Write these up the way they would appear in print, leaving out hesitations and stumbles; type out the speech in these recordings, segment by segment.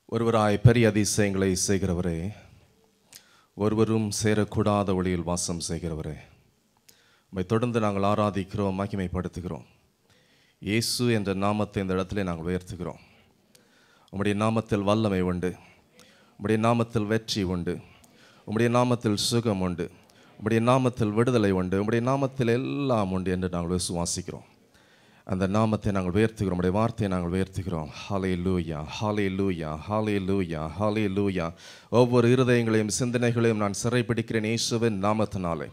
ஒருவராய் பெரிய அதிசயங்களை செய்கிறவரே, ஒருவரும் சேரக்கூடாத ஒளியில் வாசம் செய்கிறவரே, உம்மை தொடர்ந்து நாங்கள் ஆராதிக்கிறோம், மகிமைப்படுத்துகிறோம். இயேசு என்ற நாமத்தை இந்த இடத்திலே நாங்கள் உயர்த்துகிறோம். உம்முடைய நாமத்தில் வல்லமை உண்டு, உம்முடைய நாமத்தில் வெற்றி உண்டு, உம்முடைய நாமத்தில் சுகம் உண்டு, உம்முடைய நாமத்தில் விடுதலை உண்டு, உம்முடைய நாமத்தில் எல்லாம் உண்டு என்று நாங்கள் விசுவாசிக்கிறோம். அந்த நாமத்தை நாங்கள் உயர்த்துகிறோம், உம்முடைய வார்த்தையை நாங்கள் உயர்த்துகிறோம். ஹல்லேலூயா, ஹல்லேலூயா, ஹல்லேலூயா, ஹல்லேலூயா. ஒவ்வொரு இருதயங்களையும் சிந்தனைகளையும் நான் சிறைப்பிடிக்கிறேன் இயேசுவின் நாமத்தினாலே.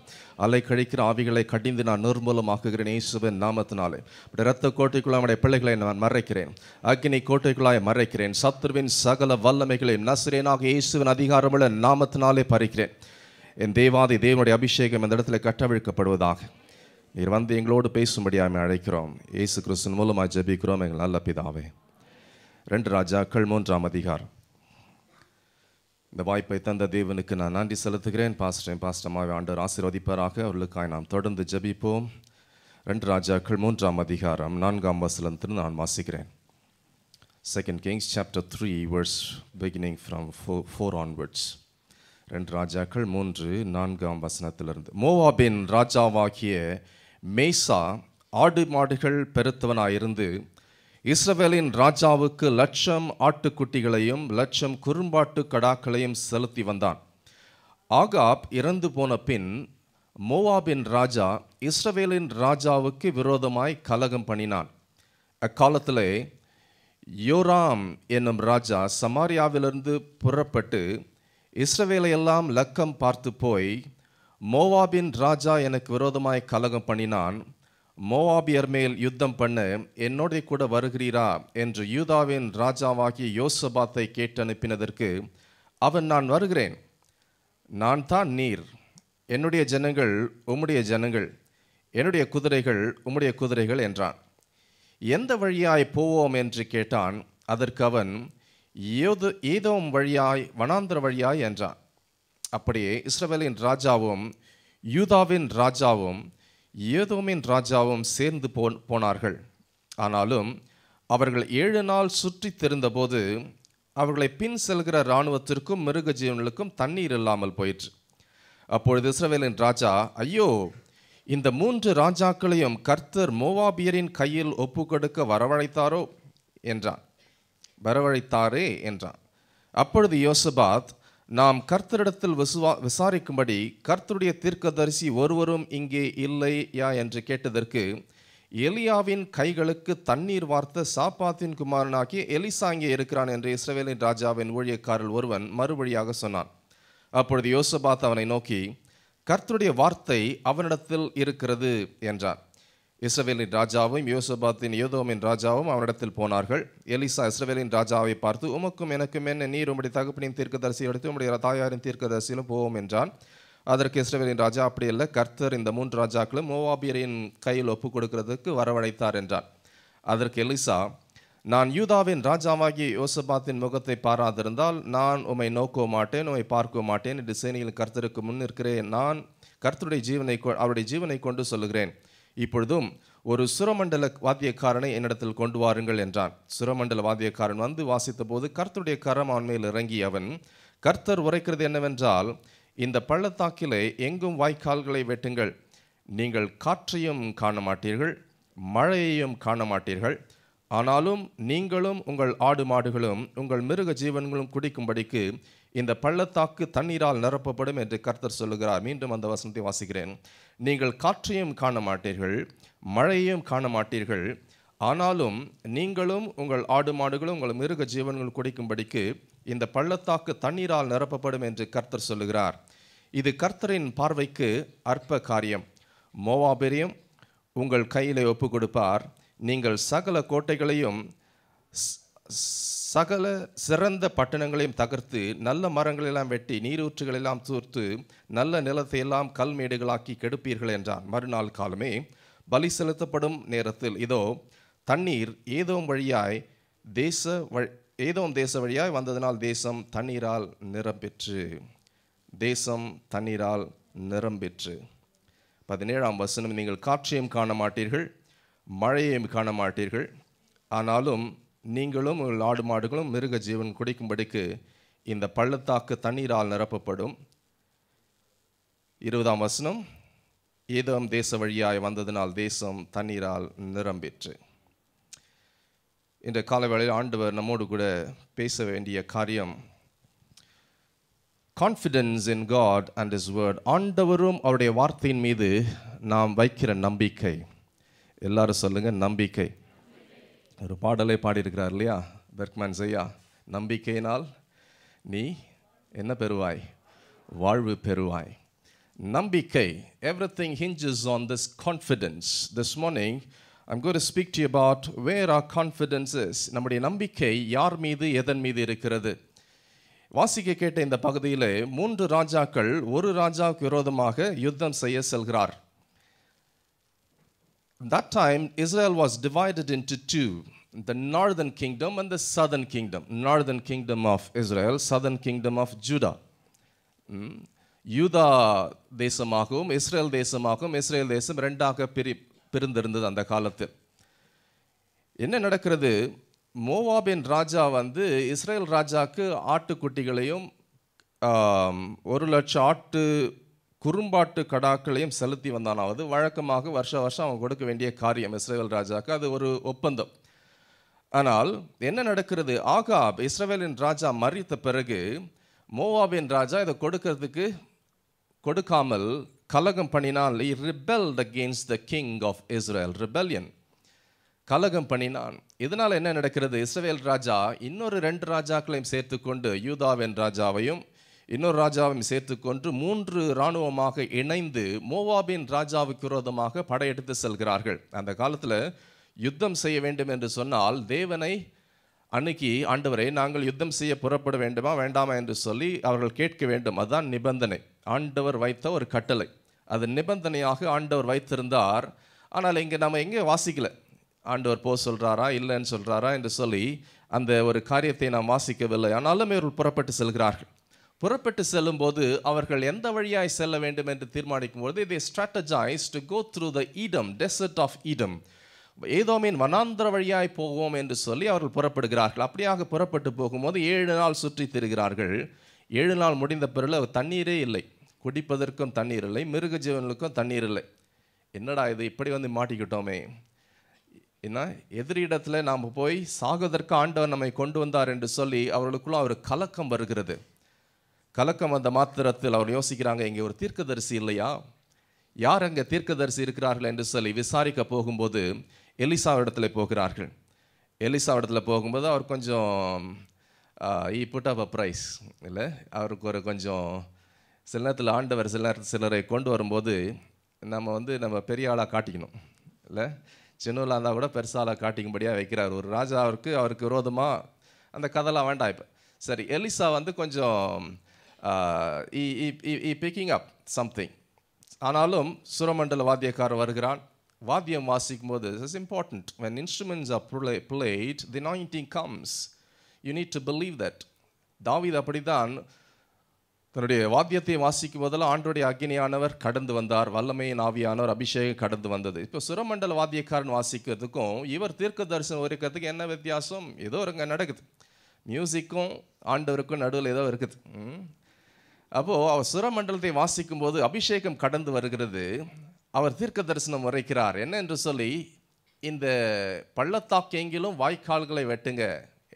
அலை கழிக்கிற ஆவிகளை கடிந்து நான் நிர்மூலமாக்குகிறேன் இயேசுவின் நாமத்தினாலே. இரத்த கோட்டைக்குள்ளாய் நம்முடைய பிள்ளைகளை நான் மறைக்கிறேன், அக்கினி கோட்டைக்குள்ளாய் மறைக்கிறேன். சத்துருவின் சகல வல்லமைகளையும் நசரேயனாகிய இயேசுவின் அதிகாரமுள்ள நாமத்தினாலே பறிக்கிறேன். என் தேவாதி தேவனுடைய அபிஷேகம் இந்த இடத்துல கட்டவிழ்க்கப்படுவதாக. நீர் வந்து எங்களோடு பேசும்படியாக அழைக்கிறோம். இயேசு கிறிஸ்துவின் மூலமாக ஜெபிக்கிறோம் எங்கள் நல்ல பிதாவே. 2 ராஜாக்கள் 3ஆம் அதிகாரம். இந்த வாய்ப்பை தந்த தேவனுக்கு நான் நன்றி செலுத்துகிறேன். பாஸ்டமாவை ஆண்டவர் ஆசீர்வதிப்பாராக. அவர்களுக்காக நாம் தொடர்ந்து ஜெபிப்போம். 2 ராஜாக்கள் 3ஆம் அதிகாரம் 4ஆம் வசனத்தில் நான் வாசிக்கிறேன். 2 Kings chapter 3 verse beginning from 4 onwards. 2 ராஜாக்கள் 3:4 வசனத்திலிருந்து. மோவாபின் ராஜாவாகிய மேசா ஆடு மாடுகள் பெருத்தவனாயிருந்து இஸ்ரவேலின் ராஜாவுக்கு 1,00,000 ஆட்டுக்குட்டிகளையும் 1,00,000 குறும்பாட்டு கடாக்களையும் செலுத்தி வந்தான். ஆகாப் இறந்து போன பின் மோவாபின் ராஜா இஸ்ரவேலின் ராஜாவுக்கு விரோதமாய் கலகம் பண்ணினான். அக்காலத்திலே யோராம் என்னும் ராஜா சமாரியாவிலிருந்து புறப்பட்டு இஸ்ரவேலை எல்லாம் லக்கம் பார்த்து போய், மோவாபின் ராஜா எனக்கு விரோதமாய் கலகம் பண்ணினான், மோவாபியர் மேல் யுத்தம் பண்ண என்னோட கூட வருகிறீரா என்று யூதாவின் ராஜாவாகிய யோசபாத்தை கேட்டு அனுப்பினதற்கு அவன், நான் வருகிறேன், நான் தான் நீர், என்னுடைய ஜனங்கள் உம்முடைய ஜனங்கள், என்னுடைய குதிரைகள் உம்முடைய குதிரைகள் என்றான். எந்த வழியாய் போவோம் என்று கேட்டான். அதற்கு அவன், ஏதோம் வழியாய், வனாந்திர வழியாய் என்றான். அப்படியே இஸ்ரவேலின் ராஜாவும் யூதாவின் ராஜாவும் ஏதோமின் ராஜாவும் சேர்ந்து போனார்கள். ஆனாலும் அவர்கள் 7 நாள் சுற்றி திரிந்தபோது அவர்களை பின் செல்கிற இராணுவத்திற்கும் மிருக ஜீவன்களுக்கும் தண்ணீர் இல்லாமல் போயிற்று. அப்பொழுது இஸ்ரவேலின் ராஜா, ஐயோ, இந்த 3 ராஜாக்களையும் கர்த்தர் மோவாபியரின் கையில் ஒப்பு கொடுக்க வரவழைத்தாரே என்றான். அப்பொழுது யோசபாத், நாம் கர்த்தரிடத்தில் விசாரிக்கும்படி கர்த்தருடைய தீர்க்கதரிசி ஒருவரும் இங்கே இல்லையா என்று கேட்டதற்கு, எலியாவின் கைகளுக்கு தண்ணீர் வார்த்த சாப்பாத்தின் குமாரனாகிய எலிசா இங்கே இருக்கிறான் என்று இஸ்ரவேலின் ராஜாவின் ஊழியக்காரர் ஒருவன் மறுவழியாக சொன்னான். அப்பொழுது யோசபாத் அவனை நோக்கி, கர்த்தருடைய வார்த்தை அவனிடத்தில் இருக்கிறது என்றான். இஸ்ரவேலின் ராஜாவும் யோசபாத்தின் ஏதோமின் ராஜாவும் அவனிடத்தில் போனார்கள். எலிசா இஸ்ரவேலின் ராஜாவை பார்த்து, உமக்கும் எனக்கும் என்ன, நீர் உம்முடைய தகப்பனின் தீர்க்கதரிசியை எடுத்து உம்முடைய தாயாரின் தீர்க்கதரிசியிலும் போவோம் என்றான். அதற்கு இஸ்ரவேலின் ராஜா, அப்படி இல்லை, கர்த்தர் இந்த 3 ராஜாக்களும் மோவாபியரின் கையில் ஒப்பு கொடுக்கிறதுக்கு வரவழைத்தார் என்றான். அதற்கு எலிசா, நான் யூதாவின் ராஜாவாகிய யோசபாத்தின் முகத்தை பாராதிருந்தால் நான் உம்மை நோக்க மாட்டேன், உம்மை பார்க்க மாட்டேன் என்று சேனையில் கர்த்தருக்கு முன் இருக்கிறேன். நான் கர்த்தருடைய அவருடைய ஜீவனை கொண்டு சொல்லுகிறேன். இப்பொழுதும் ஒரு சுரமண்டல வாத்தியக்காரனை என்னிடத்தில் கொண்டு வாருங்கள் என்றான். சுரமண்டல வாத்தியக்காரன் வந்து வாசித்த போது கர்த்தருடைய கரம் அவன் மேல் இறங்கி, அவன், கர்த்தர் உரைக்கிறது என்னவென்றால், இந்த பள்ளத்தாக்கிலே எங்கும் வாய்க்கால்களை வெட்டுங்கள், நீங்கள் காற்றையும் காண மாட்டீர்கள், மழையையும் காண மாட்டீர்கள், ஆனாலும் நீங்களும் உங்கள் ஆடு மாடுகளும் உங்கள் மிருக ஜீவன்களும் குடிக்கும்படிக்கு இந்த பள்ளத்தாக்கு தண்ணீரால் நிரப்பப்படும் என்று கர்த்தர் சொல்லுகிறார். மீண்டும் அந்த வசனத்தை வாசிக்கிறேன். நீங்கள் காற்றையும் காண மாட்டீர்கள், மழையையும் காண மாட்டீர்கள், ஆனாலும் நீங்களும் உங்கள் ஆடு மாடுகளும் உங்கள் மிருக ஜீவன்கள் குடிக்கும்படிக்கு இந்த பள்ளத்தாக்கு தண்ணீரால் நிரப்பப்படும் என்று கர்த்தர் சொல்லுகிறார். இது கர்த்தரின் பார்வைக்கு அற்ப காரியம். மோவாபியரையும் உங்கள் கையிலே ஒப்பு கொடுப்பார். நீங்கள் சகல கோட்டைகளையும் சகல சிறந்த பட்டணங்களையும் தகர்த்து நல்ல மரங்களெல்லாம் வெட்டி நீரூற்றுகளெல்லாம் தூர்த்து நல்ல நிலத்தை எல்லாம் கல்மேடுகளாக்கி கெடுப்பீர்கள் என்றான். மறுநாள் காலமே பலி செலுத்தப்படும் நேரத்தில் இதோ தண்ணீர் ஏதோம் தேச வழியாய் வந்ததனால் தேசம் தண்ணீரால் நிரம்பிற்று. 17ஆம் வசனம், நீங்கள் காற்றையும் காண மாட்டீர்கள், மழையையும் காண மாட்டீர்கள், ஆனாலும் நீங்களும் உங்கள் ஆடு மாடுகளும் மிருக ஜீவன் குடிக்கும்படிக்கு இந்த பள்ளத்தாக்கு தண்ணீரால் நிரப்பப்படும். 20ஆம் வசனம், ஏதோம் தேச வழியாய் வந்ததினால் தேசம் தண்ணீரால் நிரம்பிற்று. இந்த காலவேளையில் ஆண்டவர் நம்மோடு கூட பேச வேண்டிய காரியம் confidence in God and His word. ஆண்டவரும் அவருடைய வார்த்தையின் மீது நாம் வைக்கிற நம்பிக்கை. எல்லாரும் சொல்லுங்க, நம்பிக்கை. ஒரு பாடலை பாடியிருக்கிறார் இல்லையா பெர்க்மேன் ஐயா, நம்பிக்கையினால் நீ என்ன பெறுவாய்? வாழ்வு பெறுவாய். நம்பிக்கை. Everything hinges on this confidence. This morning I'm going to speak to you about where our confidence is. நம்முடைய நம்பிக்கை யார் மீது, எதன் மீது இருக்கிறது? வாசிக்க கேட்ட இந்த பகுதியில் 3 ராஜாக்கள் ஒரு ராஜாவுக்கு விரோதமாக யுத்தம் செய்ய செல்கிறார். That time Israel was divided into two, the northern kingdom and the southern kingdom. Northern kingdom of Israel, southern kingdom of Judah. யூதா தேசமாகவும் இஸ்ரேல் தேசமாகவும் இஸ்ரேல் தேசம் ரெண்டாக பிரிந்திருந்தது அந்த காலத்தில். என்ன நடக்கிறது? மோவாபின் ராஜா இஸ்ரேல் ராஜாக்கு ஆட்டுக்குட்டிகளையும் 1,00,000 ஆட்டு குறும்பாட்டு கடாக்களையும் செலுத்தி வந்தானாவது. வழக்கமாக வருஷம் அவன் கொடுக்க வேண்டிய காரியம் இஸ்ரேல் ராஜாக்கு, அது ஒரு ஒப்பந்தம். ஆனால் என்ன நடக்கிறது? ஆகாப் இஸ்ரவேலின் ராஜா மரித்த பிறகு மோவாபின் ராஜா இதை கொடுக்காமல் கலகம் பண்ணினான். He rebelled against the king of Israel. Rebellion. கலகம் பண்ணினான். இதனால் என்ன நடக்கிறது? இஸ்ரவேல் ராஜா இன்னொரு 2 ராஜாக்களையும் சேர்த்துக்கொண்டு, யூதாவின் ராஜாவையும் இன்னொரு ராஜாவையும் சேர்த்துக்கொண்டு 3 இராணுவமாக இணைந்து மோவாபின் ராஜாவுக்கு விரோதமாக படையெடுத்து செல்கிறார்கள். அந்த காலத்தில் யுத்தம் செய்ய வேண்டும் என்று சொன்னால் தேவனை அன்னைக்கு, ஆண்டவரே நாங்கள் யுத்தம் செய்ய புறப்பட வேண்டுமா வேண்டாமா என்று சொல்லி அவர்கள் கேட்க வேண்டும். அதுதான் நிபந்தனை. ஆண்டவர் வைத்த ஒரு கட்டளை. அது நிபந்தனையாக ஆண்டவர் வைத்திருந்தார். ஆனால் இங்கே நம்ம எங்கே வாசிக்கல, ஆண்டவர் போ சொல்கிறாரா இல்லைன்னு சொல்கிறாரா என்று சொல்லி அந்த ஒரு காரியத்தை நாம் வாசிக்கவில்லை. ஆனாலும் இவர்கள் புறப்பட்டு செல்கிறார்கள். புறப்பட்டு செல்லும்போது அவர்கள் எந்த வழியாய் செல்ல வேண்டும் என்று தீர்மானிக்கும் போது they strategized to go through the Edom, desert of Edom. ஏதோமின் வனாந்திர வழியாய் போவோம் என்று சொல்லி அவர்கள் புறப்படுகிறார்கள். அப்படியாக புறப்பட்டு போகும்போது 7 நாள் சுற்றி திரிகிறார்கள். 7 நாள் முடிந்த பிறகு தண்ணீரே இல்லை, குடிப்பதற்கும் தண்ணீர் இல்லை, மிருக ஜீவனுக்கும் தண்ணீர் இல்லை. என்னடா இது, இப்படி மாட்டிக்கிட்டோமே, என்ன எதிரிடத்தில் நாம் போய் சாகுவதற்கு ஆண்டவர் நம்மை கொண்டு வந்தார் என்று சொல்லி அவர்களுக்குள்ள ஒரு கலக்கம் வருகிறது. கலக்கம் வந்த மாத்திரத்தில் அவர் யோசிக்கிறாங்க, இங்கே ஒரு தீர்க்கதரிசி இல்லையா? யார் அங்கே தீர்க்கதரிசி இருக்கிறார்கள் என்று சொல்லி விசாரிக்க போகும்போது எலிசாவிடத்தில் போகிறார்கள். எலிசாவிடத்தில் போகும்போது அவர் கொஞ்சம் ஈ புட் அப் அ ப்ரைஸ் இல்லை, அவருக்கு ஒரு கொஞ்சம் சில நேரத்தில் ஆண்டவர் சிலரை கொண்டு வரும்போது நம்ம பெரிய ஆளாக காட்டிக்கணும் இல்லை, சின்னலாக இருந்தால் கூட பெருசாலாக காட்டிக்கும்படியாக வைக்கிறார். ஒரு ராஜா அவருக்கு விரோதமாக அந்த கதைலாம் வேண்டாம். இப்போ சரி, எலிசா கொஞ்சம் பிக்கிங் அப் சம்திங். ஆனாலும் சுரமண்டல வாத்தியக்காரர் வருகிறான். வாத்தியம் வாசிக்கும் போது it's important. when instruments are played, the anointing comes. You need to believe that. தாவீது அப்படித்தான் தன்னுடைய வாத்தியத்தை வாசிக்கும் போதெல்லாம் ஆண்டோடைய அக்கினியானவர் கடந்து வந்தார், வல்லமையின் ஆவியானவர் அபிஷேகம் கடந்து வந்தது. இப்போ சுரமண்டல வாத்தியக்காரன் வாசிக்கிறதுக்கும் இவர் தீர்க்க தரிசனம் இருக்கிறதுக்கு என்ன வித்தியாசம்? ஏதோ ஒருங்க நடக்குது. மியூசிக்கும் ஆண்டவருக்கும் நடுவில் ஏதோ இருக்குது. அப்போது அவர் சுரமண்டலத்தை வாசிக்கும் போது அபிஷேகம் கடந்து வருகிறது. அவர் தீர்க்க தரிசனம் உரைக்கிறார். என்ன என்று சொல்லி, இந்த பள்ளத்தாக்கு எங்கிலும் வாய்க்கால்களை வெட்டுங்க.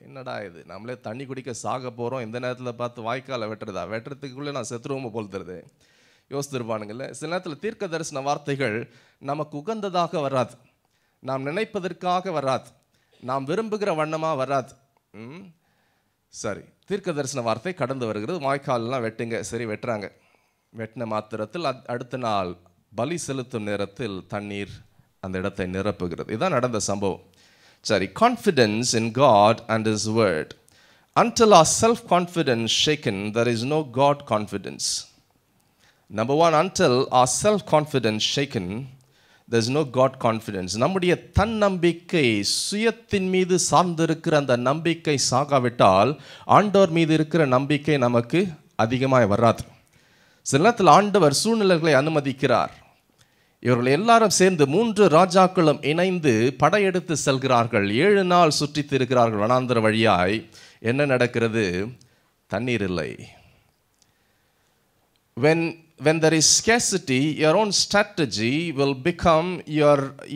என்னடா இது, நம்மளே தண்ணி குடிக்க சாக போகிறோம், இந்த நேரத்தில் பார்த்து வாய்க்காலை வெட்டுறதுக்குள்ளே நான் செத்துருவோம் போல் தருது. யோசித்திருப்பானுங்கள்ல. சில நேரத்தில் தீர்க்க தரிசன வார்த்தைகள் நமக்கு உகந்ததாக வராது, நாம் நினைப்பதற்காக வராது, நாம் விரும்புகிற வண்ணமாக வராது. சரி, தீர்க்க தரிசன வார்த்தை கடந்து வருகிறது. வாய்க்காலெலாம் வெட்டுங்க. சரி, வெட்டுறாங்க. வெட்டின மாத்திரத்தில் அடுத்த நாள் பலி செலுத்தும் நேரத்தில் தண்ணீர் அந்த இடத்தை நிரப்புகிறது. இதுதான் நடந்த சம்பவம். சரி, confidence in God and His word. Until our self-confidence shaken, there is no God confidence. Number one, until our self-confidence shaken, there is no God confidence. நம்முடைய தன்னம்பிக்கை, சுயத்தின் மீது சார்ந்திருக்கிற அந்த நம்பிக்கை சாகாவிட்டால் ஆண்டவர் மீது இருக்கிற நம்பிக்கை நமக்கு அதிகமாக வராது. சில நேரத்தில் ஆண்டவர் சூழ்நிலைகளை அனுமதிக்கிறார். இவர்கள் எல்லாரும் சேர்ந்து 3 ராஜாக்களும் இணைந்து படையெடுத்து செல்கிறார்கள். 7 நாள் சுற்றித் இருக்கிறார்கள் வனாந்தர வழியாய். என்ன நடக்கிறது? தண்ணீர் இல்லை. When there is scarcity, your own strategy will become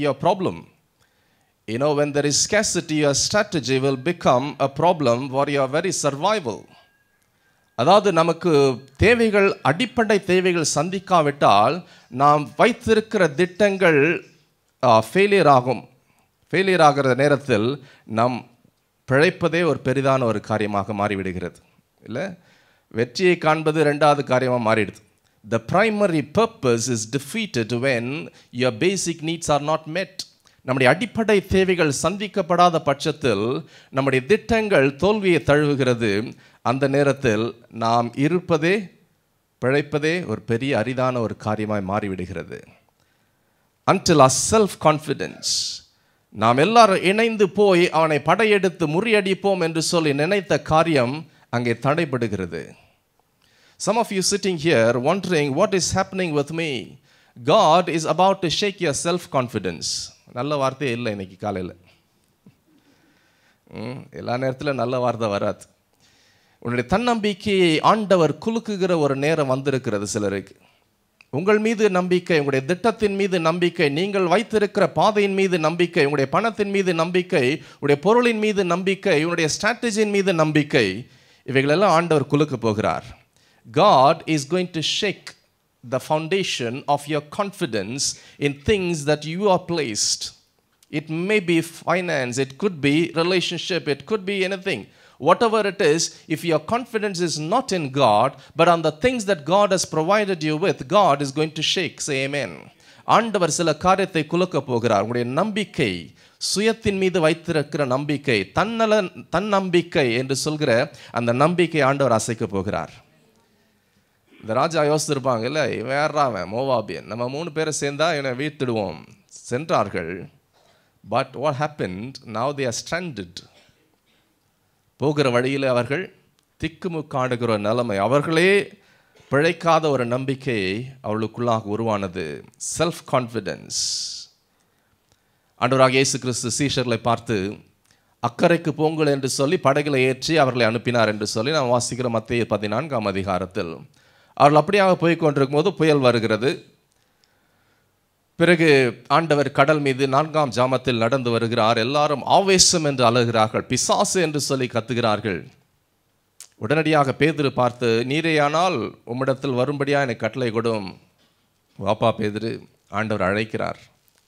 your problem. You know, when there is scarcity, your strategy will become a problem for your very survival. அதாவது நமக்கு தேவைகள், அடிப்படை தேவைகள் சந்திக்காவிட்டால் நாம் வைத்திருக்கிற திட்டங்கள் ஃபெயிலியர் ஆகிற நேரத்தில் நம் பிழைப்பதே ஒரு பெரிதான ஒரு காரியமாக மாறிவிடுகிறது. இல்லை, வெற்றியை காண்பது 2வது காரியமாக மாறிடுது. The primary purpose is defeated when your basic needs are not met. நம்முடைய அடிப்படை தேவைகள் சந்திக்கப்படாத பட்சத்தில் நம்முடைய திட்டங்கள் தோல்வியை தழுவுகிறது. அந்த நேரத்தில் நாம் பிழைப்பதே ஒரு பெரிய அரிதான ஒரு காரியமாய் மாறிவிடுகிறது. Until our self-confidence, நாம் எல்லாரும் இணைந்து போய் அவனை படையெடுத்து முறியடிப்போம் என்று சொல்லி நினைத்த காரியம் அங்கே தடைபடுகிறது. Some of you sitting here wondering what is happening with me. God is about to shake your self-confidence. நல்ல வார்த்தையே இல்லை இன்னைக்கு காலையில். எல்லா நேரத்தில் நல்ல வார்த்தை வராது. உன்னுடைய தன்னம்பிக்கையை ஆண்டவர் குலுக்குகிற ஒரு நேரம் வந்திருக்கிறது சிலருக்கு. உங்கள் மீது நம்பிக்கை, உங்களுடைய திட்டத்தின் மீது நம்பிக்கை, நீங்கள் வைத்திருக்கிற பாதையின் மீது நம்பிக்கை, உங்களுடைய பணத்தின் மீது நம்பிக்கை, உங்களுடைய பொருளின் மீது நம்பிக்கை, உங்களுடைய ஸ்ட்ராட்டஜியின் மீது நம்பிக்கை, இவைகளெல்லாம் ஆண்டவர் குலுக்க போகிறார். God is going to shake the foundation of your confidence in things that you are placed. It may be finance, it could be relationship, it could be anything. Whatever it is, if your confidence is not in God, but on the things that God has provided you with, God is going to shake. Say amen. ஆண்டவர் சில காரியத்தை குலுக்க போகிறார். உங்களுடைய நம்பிக்கை, சுயத்தின் மீது வைத்திருக்கிற நம்பிக்கை, தன்னம்பிக்கை என்று சொல்கிற அந்த நம்பிக்கை ஆண்டவர் அசைக்க போகிறார். இந்த ராஜா யோசிச்சிருப்பாங்க, இல்லை வேறாவன் மோவாபியன், நம்ம 3 பேரை சேர்ந்தா இவனை வீழ்த்திடுவோம். சென்றார்கள். But what happened? Now they are stranded. போகிற வழியில் அவர்கள் திக்குமுக்காடுகிற நிலைமை, அவர்களே பிழைக்காத ஒரு நம்பிக்கையை அவளுக்குள்ளாக உருவானது. Self confidence. ஆண்டவராகிய இயேசு கிறிஸ்து சீஷர்களை பார்த்து அக்கறைக்கு போங்கள் என்று சொல்லி படகுகளை ஏற்றி அவர்களை அனுப்பினார் என்று சொல்லி நாம் வாசிக்கிற மத்தேயு 14ஆம் அதிகாரத்தில். அவர்கள் அப்படியாக போய் கொண்டிருக்கும் போது புயல் வருகிறது. பிறகு ஆண்டவர் கடல் மீது 4ஆம் ஜாமத்தில் நடந்து வருகிறார். எல்லாரும் ஆவேசம் என்று அழுகிறார்கள், பிசாசு என்று சொல்லி கத்துகிறார்கள். உடனடியாக பேதுரு பார்த்து, நீரேயானால் உம்மிடத்தில் வரும்படியாக எனக்கு கட்டளை கொடும். வாப்பா பேதுரு, ஆண்டவர் அழைக்கிறார்.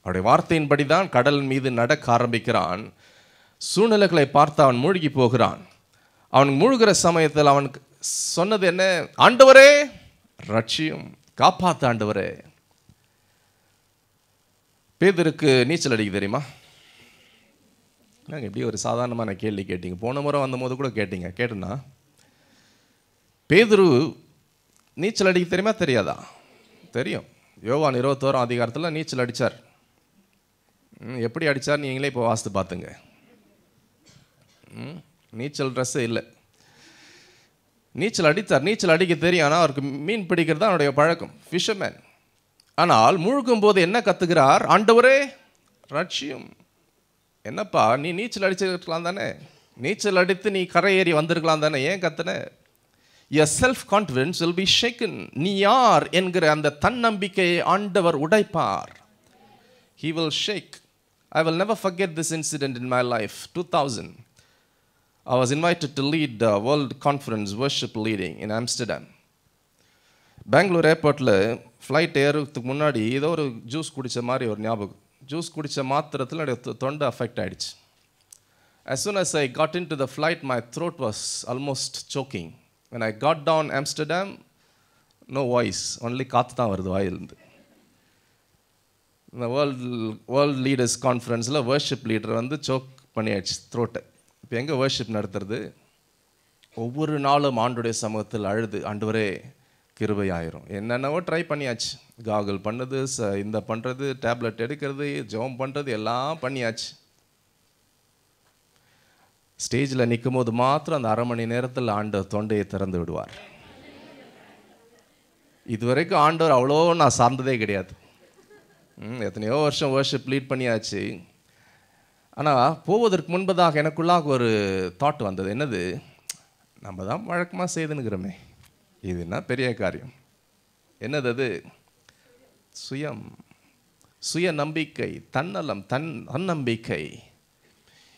அவருடைய வார்த்தையின்படி தான் கடல் மீது நடக்க ஆரம்பிக்கிறான். சூழ்நிலைகளை பார்த்து அவன் மூழ்கி போகிறான். அவன் மூழ்கிற சமயத்தில் அவனுக்கு சொன்னது என்ன? ஆண்டவரே ரட்சியும், காப்பாத்து ஆண்டவரே. பேதுருக்கு நீச்சல் அடிக்க தெரியுமா? நாங்கள் எப்படி ஒரு சாதாரணமான கேள்வி கேட்டீங்க? போன முறை வந்தபோது கூட கேட்டேன்னா பேதுரு நீச்சல் அடிக்க தெரியுமா தெரியாதா? தெரியும். யோவான் 21ஆம் அதிகாரத்தில் நீச்சல் அடித்தார். எப்படி அடித்தார் நீங்களே இப்போ வாசித்து பார்த்துங்க. நீச்சல் ட்ரெஸ்ஸே இல்லை, நீச்சல் அடித்தார். நீச்சல் அடிக்க தெரியும், ஆனால் அவருக்கு மீன் பிடிக்கிறது தான் அவருடைய பழக்கம், ஃபிஷர்மேன். ஆனால் மூழ்கும் போது என்ன கத்துக்கிறார்? ஆண்டவரே ரட்சியும். என்னப்பா நீ நீச்சல் அடிச்சிருக்கலாம் தானே, நீச்சல் அடித்து நீ கரை ஏறி வந்திருக்கலாம் தானே, ஏன் கத்துன? your self confidence will be shaken. நீ யார் என்கிற அந்த தன்னம்பிக்கையை ஆண்டவர் உடைப்பார். He will shake. I will never forget this incident in my life. 2000 I was invited to lead the World Conference Worship Leading in Amsterdam. Bangalore ஏர்போர்ட்டில் ஃப்ளைட் ஏறுறதுக்கு முன்னாடி ஏதோ ஒரு ஜூஸ் குடித்த மாதிரி ஒரு ஞாபகம். ஜூஸ் குடித்த மாத்திரத்தில் என்னுடைய தொண்டை அஃபெக்ட் ஆகிடுச்சு. As soon as I got into the flight, my throat was almost choking. When I got down Amsterdam, no voice, only காற்று தான் வருது வாயிலிருந்து. இந்த வேர்ல்ட் லீடர்ஸ் கான்ஃபரன்ஸில் வர்ஷிப் லீடர் வந்து சோக் பண்ணியாச்சு த்ரோட்டை. இப்போ எங்கே வர்ஷிப் நடத்துறது? ஒவ்வொரு நாளும் ஆண்டுடைய சமூகத்தில் அழுது, ஆண்டவரே கிருபை ஆயிரும். என்னென்னவோ ட்ரை பண்ணியாச்சு, காகுல் பண்ணது, இந்த பண்ணுறது, டேப்லெட் எடுக்கிறது, ஜெபம் பண்ணுறது, எல்லாம் பண்ணியாச்சு. ஸ்டேஜில் நிற்கும் போது மாத்திரம் அந்த 1/2 மணி நேரத்தில் ஆண்டவர் தொண்டையை திறந்து விடுவார். இதுவரைக்கும் ஆண்டவர் அவ்வளோ நான் சார்ந்ததே கிடையாது. எத்தனையோ வருஷம் வர்ஷிப் லீட் பண்ணியாச்சு. ஆனால் போவதற்கு முன்பதாக எனக்குள்ளாக ஒரு தாட் வந்தது. என்னது, நம்ம தான் வழக்கமாக செய்துனுக்கிறோமே, இது என்ன பெரிய காரியம்? என்னது அது? சுய நம்பிக்கை, தன்னலம், தன்னம்பிக்கை.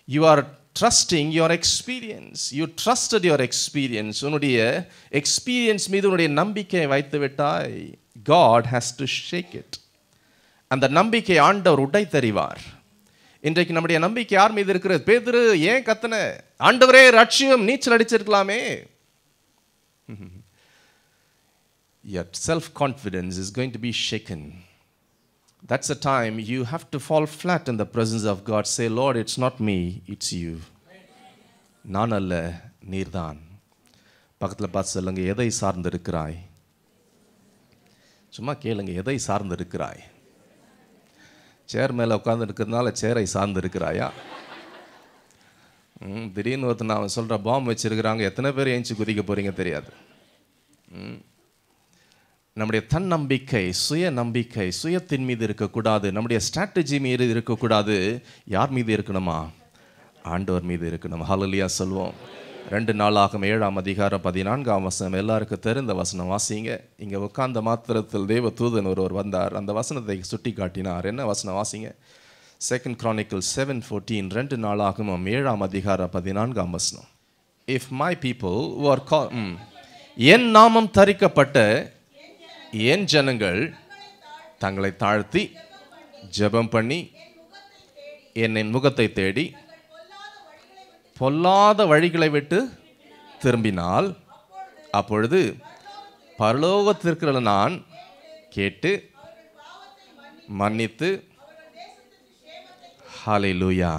You are trusting your experience. You trusted your experience. உன்னுடைய எக்ஸ்பீரியன்ஸ் மீது உன்னுடைய நம்பிக்கையை வைத்து விட்டாய். God has to shake it. அந்த நம்பிக்கை ஆண்டவர் உடை தருவார். இன்றைக்கு நம்முடைய நம்பிக்கை யார் மீது இருக்கிறது? பேதுரு ஏன் கத்தன? ஆண்டவரே ரட்சியம், நீச்சல் அடிச்சிருக்கலாமே. Your self-confidence is going to be shaken. That's the time you have to fall flat in the presence of God. Say, Lord, it's not me, it's you. நான் அல்ல, நீர்தான். பக்கத்தில் பார்த்து சொல்லுங்க, எதை சார்ந்து இருக்கிறாய்? சும்மா கேளுங்க, எதை சார்ந்து இருக்கிறாய்? சேர் மேலே உட்கார்ந்து இருக்கிறதுனால சேரை சார்ந்து இருக்கிறாயா? திடீர்னு ஒருத்தர் நான் சொல்கிற பாம்பு வச்சுருக்கிறாங்க, எத்தனை பேர் ஏஞ்சி குதிக்க போகிறீங்க தெரியாது. நம்முடைய தன்னம்பிக்கை, சுய நம்பிக்கை சுயத்தின் மீது இருக்கக்கூடாது. நம்முடைய ஸ்ட்ராட்டஜி மீது இருக்கக்கூடாது. யார் மீது இருக்கணுமா? ஆண்டவர் மீது இருக்கணும். ஹல்லேலூயா சொல்வோம். 2 நாளாகும் 7ஆம் அதிகாரம் 14ஆம் வசனம். எல்லாருக்கும் தெரிந்த வசனம், வாசிங்க. இங்கே உட்கார்ந்த மாத்திரத்தில் தேவ தூதன் ஒருவர் வந்தார், அந்த வசனத்தை சுட்டி காட்டினார். என்ன வசனம்? வாசிங்க. 2 Chronicles 7:14. 2 நாளாகும் 7ஆம் அதிகாரம் 14ஆம் வசனம். If my people who are called, என் நாமம் தரிக்கப்பட்ட என் ஜனங்கள் தங்களை தாழ்த்தி ஜெபம் பண்ணி என் முகத்தை தேடி பொல்லாத வழிகளை விட்டு திரும்பினால், அப்பொழுது பரலோகத்திற்குள்ள நான் கேட்டு மன்னித்து. ஹல்லேலூயா.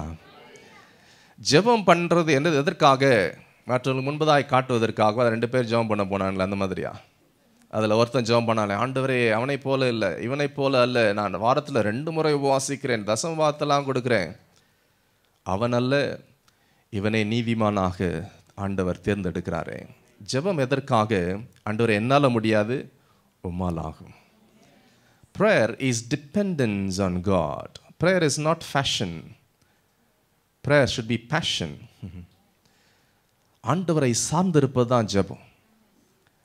ஜெபம் பண்ணுறது என்னது? எதற்காக? மற்றவங்களுக்கு முன்பதாய் காட்டுவதற்காக. 2 பேர் ஜெபம் பண்ண போனாங்களே, அந்த மாதிரியா? அதில் ஒருத்தன் ஜெபம் பண்ணாலே, ஆண்டவரே அவனை போல இல்லை, இவனை போல அல்ல, நான் வாரத்தில் 2 முறை உபவாசிக்கிறேன், தசமபாகத்தெல்லாம் கொடுக்குறேன். அவன் அல்ல, இவனை நீதிமானாக ஆண்டவர் தேர்ந்தெடுக்கிறாரே. ஜெபம் எதற்காக? ஆண்டவரே என்னால் முடியாது, உம்மால் ஆகும். Prayer is dependence on God. Prayer is not fashion. Prayer should be passion. ஆண்டவரை சார்ந்திருப்பது தான் ஜெபம்.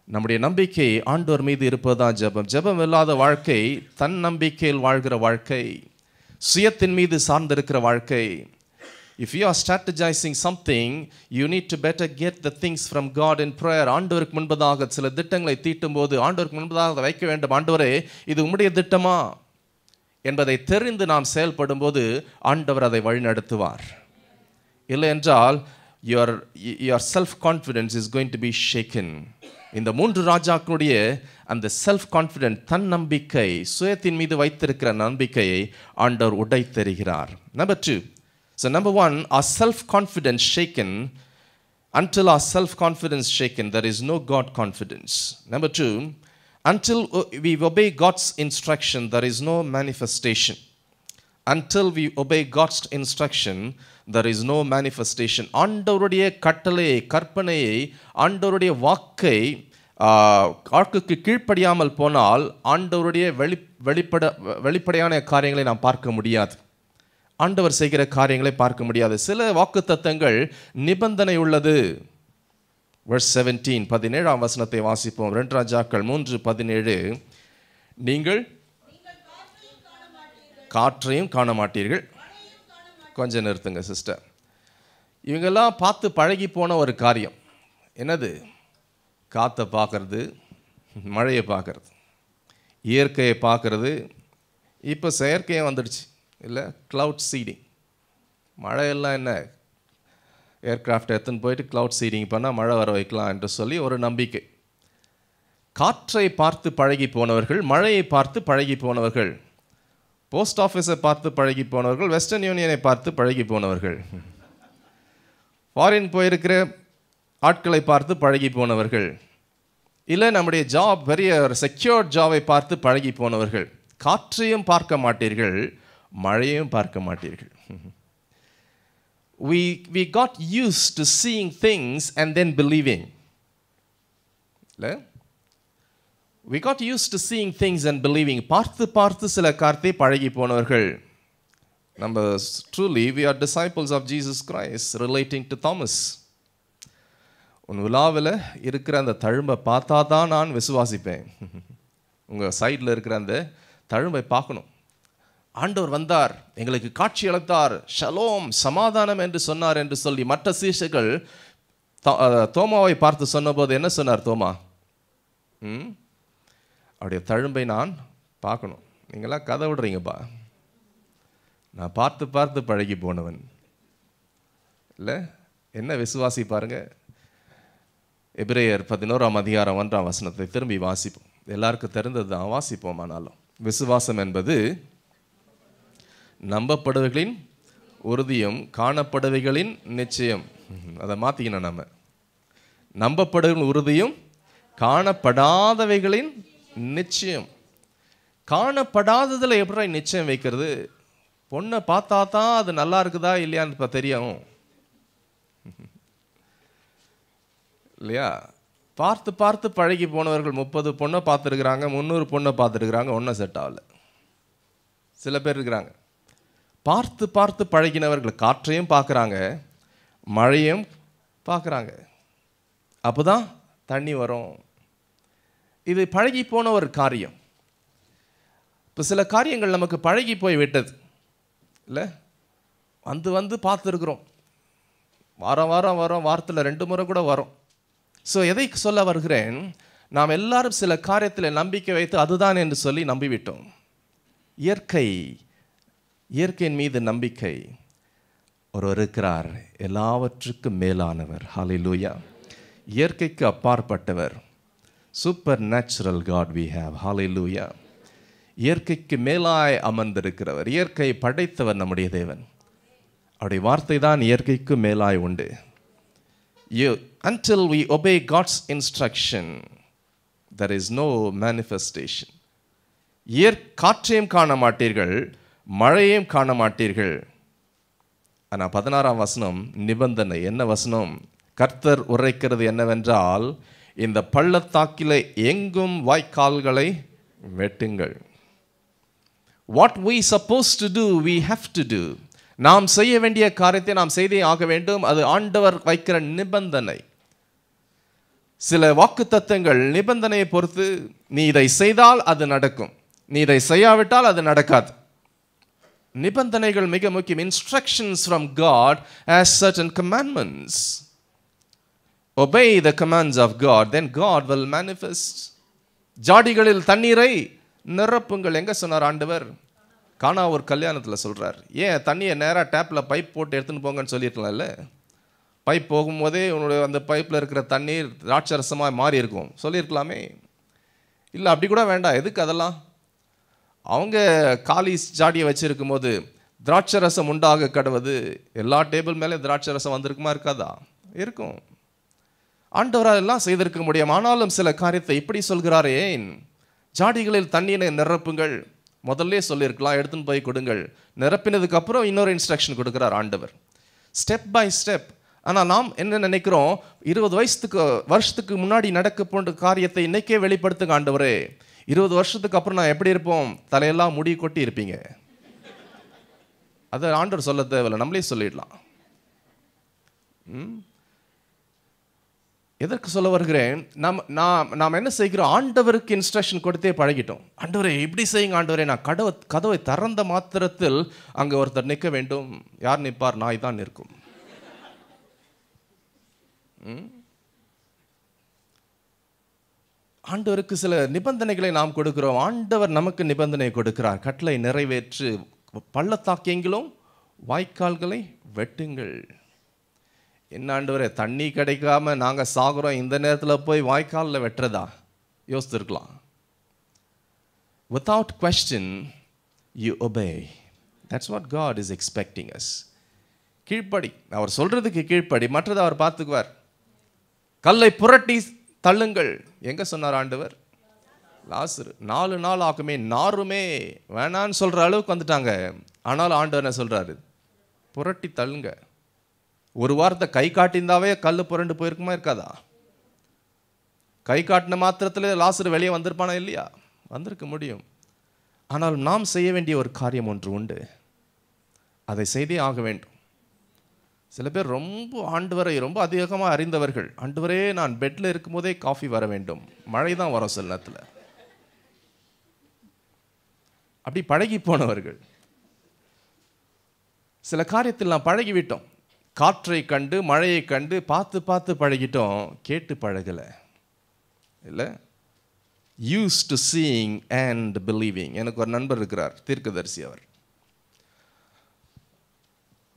நம்முடைய நம்பிக்கை ஆண்டவர் மீது இருப்பது தான் ஜெபம். ஜெபம் இல்லாத வாழ்க்கை தன் நம்பிக்கையில் வாழ்கிற வாழ்க்கை, சுயத்தின் மீது சார்ந்திருக்கிற வாழ்க்கை. If you are strategizing something, you need to better get the things from God in prayer. ஆண்டவருக்கு முன்பதாக சில திட்டங்களை தீட்டும் போது ஆண்டவருக்கு முன்பதாக வைக்க வேண்டும். ஆண்டவரே இது உம்முடைய திட்டமா என்பதை தெரிந்து நாம் செயல்படும் போது ஆண்டவர் அதை வழிநடத்துவார். இல்லை என்றால் your self-confidence is going to be shaken. இந்த 3 ராஜாக்களுடைய அந்த செல்ஃப் கான்ஃபிடென்ட், தன்னம்பிக்கை, சுயத்தின் மீது வைத்திருக்கிற நம்பிக்கையை ஆண்டவர் உடை தருகிறார். Number 2. So number 1, our self-confidence shaken. Until our self-confidence shaken, there is no God confidence. Number 2, until we obey God's instruction, there is no manifestation. Until we obey God's instruction, there is no manifestation. ஆண்டவருடைய கட்டளையை, கற்பனையை, ஆண்டவருடைய வாக்குக்கு கீழ்ப்படியாமல் போனால் ஆண்டவருடைய வெளிப்படையான காரியங்களை நாம் பார்க்க முடியாது. ஆண்டவர் செய்கிற காரியங்களை பார்க்க முடியாது. சில வாக்குத்தத்தங்கள் நிபந்தனை உள்ளது. Verse 17, 17ஆம் வசனத்தை வாசிப்போம். 2 ராஜாக்கள் 3:17. நீங்கள் காற்றையும் காண மாட்டீர்கள். கொஞ்சம் நிறுத்துங்க சிஸ்டர். இவங்கெல்லாம் பார்த்து பழகி போன ஒரு காரியம் என்னது? காற்றை பார்க்கறது, மழையை பார்க்கறது, இயற்கையை பார்க்கறது. இப்போ செயற்கையை வந்துடுச்சு இல்லை, க்ளவுட் சீடிங். மழையெல்லாம் என்ன, ஏர்கிராஃப்ட் எடுத்துன்னு போயிட்டு க்ளவுட் சீடிங் பண்ணால் மழை வர வைக்கலாம் என்று சொல்லி ஒரு நம்பிக்கை. காற்றை பார்த்து பழகி போனவர்கள், மழையை பார்த்து பழகி போனவர்கள், போஸ்ட் ஆஃபீஸை பார்த்து பழகி போனவர்கள், வெஸ்டர்ன் யூனியனை பார்த்து பழகி போனவர்கள், ஃபாரின் போயிருக்கிற ஆட்களை பார்த்து பழகி போனவர்கள், இல்லை நம்முடைய ஜாப் பெரிய ஒரு செக்யூர்ட் ஜாபை பார்த்து பழகி போனவர்கள். காற்றையும் பார்க்க மாட்டீர்கள், மழையும் பார்க்க மாட்டீர்கள். We got used to seeing things and then believing. இல்லை, we got used to seeing things and believing. பார்த்து பார்த்து சில காரியத்தை பழகி போனவர்கள். நம்ம truly we are disciples of Jesus Christ relating to Thomas. உன் விழாவில் இருக்கிற அந்த தழும்பை பார்த்தா தான் நான் விசுவாசிப்பேன். உங்கள் சைடில் இருக்கிற அந்த தழும்பை பார்க்கணும். ஆண்டவர் வந்தார், எங்களுக்கு காட்சி அளித்தார், ஷலோம் சமாதானம் என்று சொன்னார் என்று சொல்லி மற்ற சீஷர்கள் தோமாவை பார்த்து சொன்னபோது என்ன சொன்னார் தோமா? அவருடைய தழும்பை நான் பார்க்கணும். நீங்களாம் கதை விடுறீங்கப்பா. நான் பார்த்து பார்த்து பழகி போனவன் இல்லை. என்ன விசுவாசி பாருங்க. எபிரேயர் 11ஆம் அதிகாரம் 1ஆம் வசனத்தை திரும்பி வாசிப்போம். எல்லாருக்கும் தெரிந்தது தான், வாசிப்போம். ஆனாலும் விசுவாசம் என்பது நம்பப்படுவைகளின் உறுதியும் காணப்படுவைகளின் நிச்சயம். அதை மாற்றிக்கணும். நம்ம நம்பப்படுவைகளின் உறுதியும் காணப்படாதவைகளின் நிச்சயம். காணப்படாததில் எப்படி நிச்சயம் வைக்கிறது? பொண்ணை பார்த்தா தான் அது நல்லா இருக்குதா இல்லையான்னு இப்போ தெரியும் இல்லையா? பார்த்து பார்த்து பழகி போனவர்கள் 30 பொண்ணை பார்த்துருக்குறாங்க, 300 பொண்ணை பார்த்துருக்குறாங்க, ஒன்றும் செட் ஆகல. சில பேர் இருக்கிறாங்க பார்த்து பார்த்து பழகினவர்கள் காற்றையும் பார்க்குறாங்க, மழையும் பார்க்குறாங்க, அப்போ தான் தண்ணி வரும். இது பழகி போன ஒரு காரியம். இப்போ சில காரியங்கள் நமக்கு பழகி போய் விட்டது இல்லை. வந்து வந்து பார்த்துருக்குறோம், வாரம் வாரம் வரோம், வாரத்தில் 2 முறை கூட வரோம். ஸோ எதை சொல்ல வருகிறேன், நாம் எல்லாரும் சில காரியத்தில் நம்பிக்கை வைத்து அதுதான் என்று சொல்லி நம்பிவிட்டோம். இயற்கையின் மீது நம்பிக்கை. ஒருவர் இருக்கிறார், எல்லாவற்றுக்கும் மேலானவர். ஹல்லேலூயா. இயற்கைக்கு அப்பாற்பட்டவர். Supernatural God we have. Hallelujah. இயற்கைக்கு மேலாய் அமர்ந்திருக்கிறவர், இயற்கை படைத்தவர் நம்முடைய தேவன். அவருடைய வார்த்தை தான் இயற்கைக்கு மேலாய் உண்டு. Until we obey God's instruction, there is no manifestation. காற்றையும் காண மாட்டீர்கள், மழையையும் காண மாட்டீர்கள். ஆனால் 16ஆம் வசனம் நிபந்தனை. என்ன வசனம்? கர்த்தர் உரைக்கிறது என்னவென்றால், இந்த பள்ளத்தாக்கிலே எங்கும் வாய்க்கால்களை வெட்டுங்கள். What we supposed to do, we have to do. நாம் செய்ய வேண்டிய காரியத்தை நாம் செய்தே ஆக வேண்டும். அது ஆண்டவர் வைக்கிற நிபந்தனை. சில வாக்குத்தத்தங்கள் நிபந்தனையை பொறுத்து, நீ இதை செய்தால் அது நடக்கும், நீ இதை செய்யாவிட்டால் அது நடக்காது. நிபந்தனைகள் மிக முக்கியம். Instructions from God as certain commandments. Obey the commands of God, then God will manifest. ஜாடிகளில் தண்ணீரை நிரப்புங்கள். எங்க சொன்னார் ஆண்டவர்? கானா ஒரு கல்யாணத்தில் சொல்கிறார். ஏன் தண்ணியை நேராக டேப்பில் பைப் போட்டு எடுத்துன்னு போங்கன்னு சொல்லியிருக்கலாம்ல? பைப் போகும்போதே உன்னுடைய அந்த பைப்பில் இருக்கிற தண்ணீர் திராட்சரசமாக மாறி இருக்கும் சொல்லியிருக்கலாமே. இல்லை, அப்படி கூட வேண்டாம். எதுக்கு அதெல்லாம்? அவங்க காலி ஜாடியை வச்சுருக்கும் போது திராட்சரசம் உண்டாக கடவுது. எல்லா டேபிள் மேலே திராட்சரசம் வந்திருக்குமா? இருக்காதா? இருக்கும். ஆண்டவரால் எல்லாம் செய்திருக்க முடியும். ஆனாலும் சில காரியத்தை இப்படி சொல்கிறார். ஏன்? ஜாடிகளில் தண்ணீரை நிரப்புங்கள். முதல்ல சொல்லியிருக்கலாம், எடுத்துன்னு போய் கொடுங்கள். நிரப்பினதுக்கு அப்புறம் இன்னொரு இன்ஸ்ட்ரக்ஷன் கொடுக்குறார் ஆண்டவர், ஸ்டெப் பை ஸ்டெப். ஆனால் நாம் என்ன நினைக்கிறோம், 20 வருஷத்துக்கு முன்னாடி நடக்க போன்ற காரியத்தை இன்னைக்கே வெளிப்படுத்துங்க ஆண்டவரே. 20 வருஷத்துக்கு அப்புறம் நான் எப்படி இருப்போம்? தலையெல்லாம் முடி கொட்டி இருப்பீங்க. அதை ஆண்டவர் சொல்ல தேவையில்லை, நம்மளே சொல்லிடலாம். எதற்கு சொல்ல வருகிறேன்? நாம் என்ன செய்கிறோம்? ஆண்டவருக்கு இன்ஸ்ட்ரக்ஷன் கொடுத்தே பழகிட்டோம். ஆண்டவரே இப்படி செய்யுங்க ஆண்டவரே. நான் கதவை திறந்த மாத்திரத்தில் அங்கே ஒருத்தர் நிற்க வேண்டும். யார் நிற்பார்? நாய் தான் நிற்கும். ஆண்டவருக்கு சில நிபந்தனைகளை நாம் கொடுக்கிறோம். ஆண்டவர் நமக்கு நிபந்தனை கொடுக்கிறார். கட்டளை நிறைவேற்று, பள்ளத்தாக்கியங்களும் வாய்க்கால்களை வெட்டுங்கள். என்ன ஆண்டவரே, தண்ணி கிடைக்காம நாங்கள் சாகுறோம், இந்த நேரத்தில் போய் வாய்க்காலில் வெட்டுறதா? யோசித்துருக்கலாம். Without question, you obey. That's what God is expecting us. கீழ்ப்படி, அவர் சொல்றதுக்கு கீழ்ப்படி, மற்றதை அவர் பார்த்துக்குவார். கல்லை புரட்டி தள்ளுங்கள். எங்க சொன்னார் ஆண்டவர்? லாசரு 4 நாள் ஆக்குமே நாருமே வேணான்னு சொல்ற அளவுக்கு வந்துட்டாங்க. ஆனாலும் ஆண்டவர் என்ன சொல்றாரு? புரட்டி தள்ளுங்க. ஒரு வாரத்தை கை காட்டியிருந்தாவே கல் புரண்டு போயிருக்குமா? இருக்காதா? கை காட்டின மாத்திரத்தில் லாசரு வெளியே வந்திருப்பானா இல்லையா? வந்திருக்க முடியும். ஆனால் நாம் செய்ய வேண்டிய ஒரு காரியம் ஒன்று உண்டு, அதை செய்தே ஆக வேண்டும். சில பேர் ரொம்ப ஆண்டவரை ரொம்ப அதிகமாக அறிந்தவர்கள். ஆண்டவரே, நான் பெட்டில் இருக்கும்போதே காஃபி வர வேண்டும், மழை தான் வரும் சில நேரத்தில். அப்படி பழகி போனவர்கள். சில காரியத்தில் நான் பழகிவிட்டோம். காற்றை கண்டு மழையை கண்டு பார்த்து பார்த்து பழகிட்டோம், கேட்டு பழகலை. இல்லை, used to seeing and believing. எனக்கு ஒரு நண்பர் இருக்கிறார், தீர்க்கதரிசி.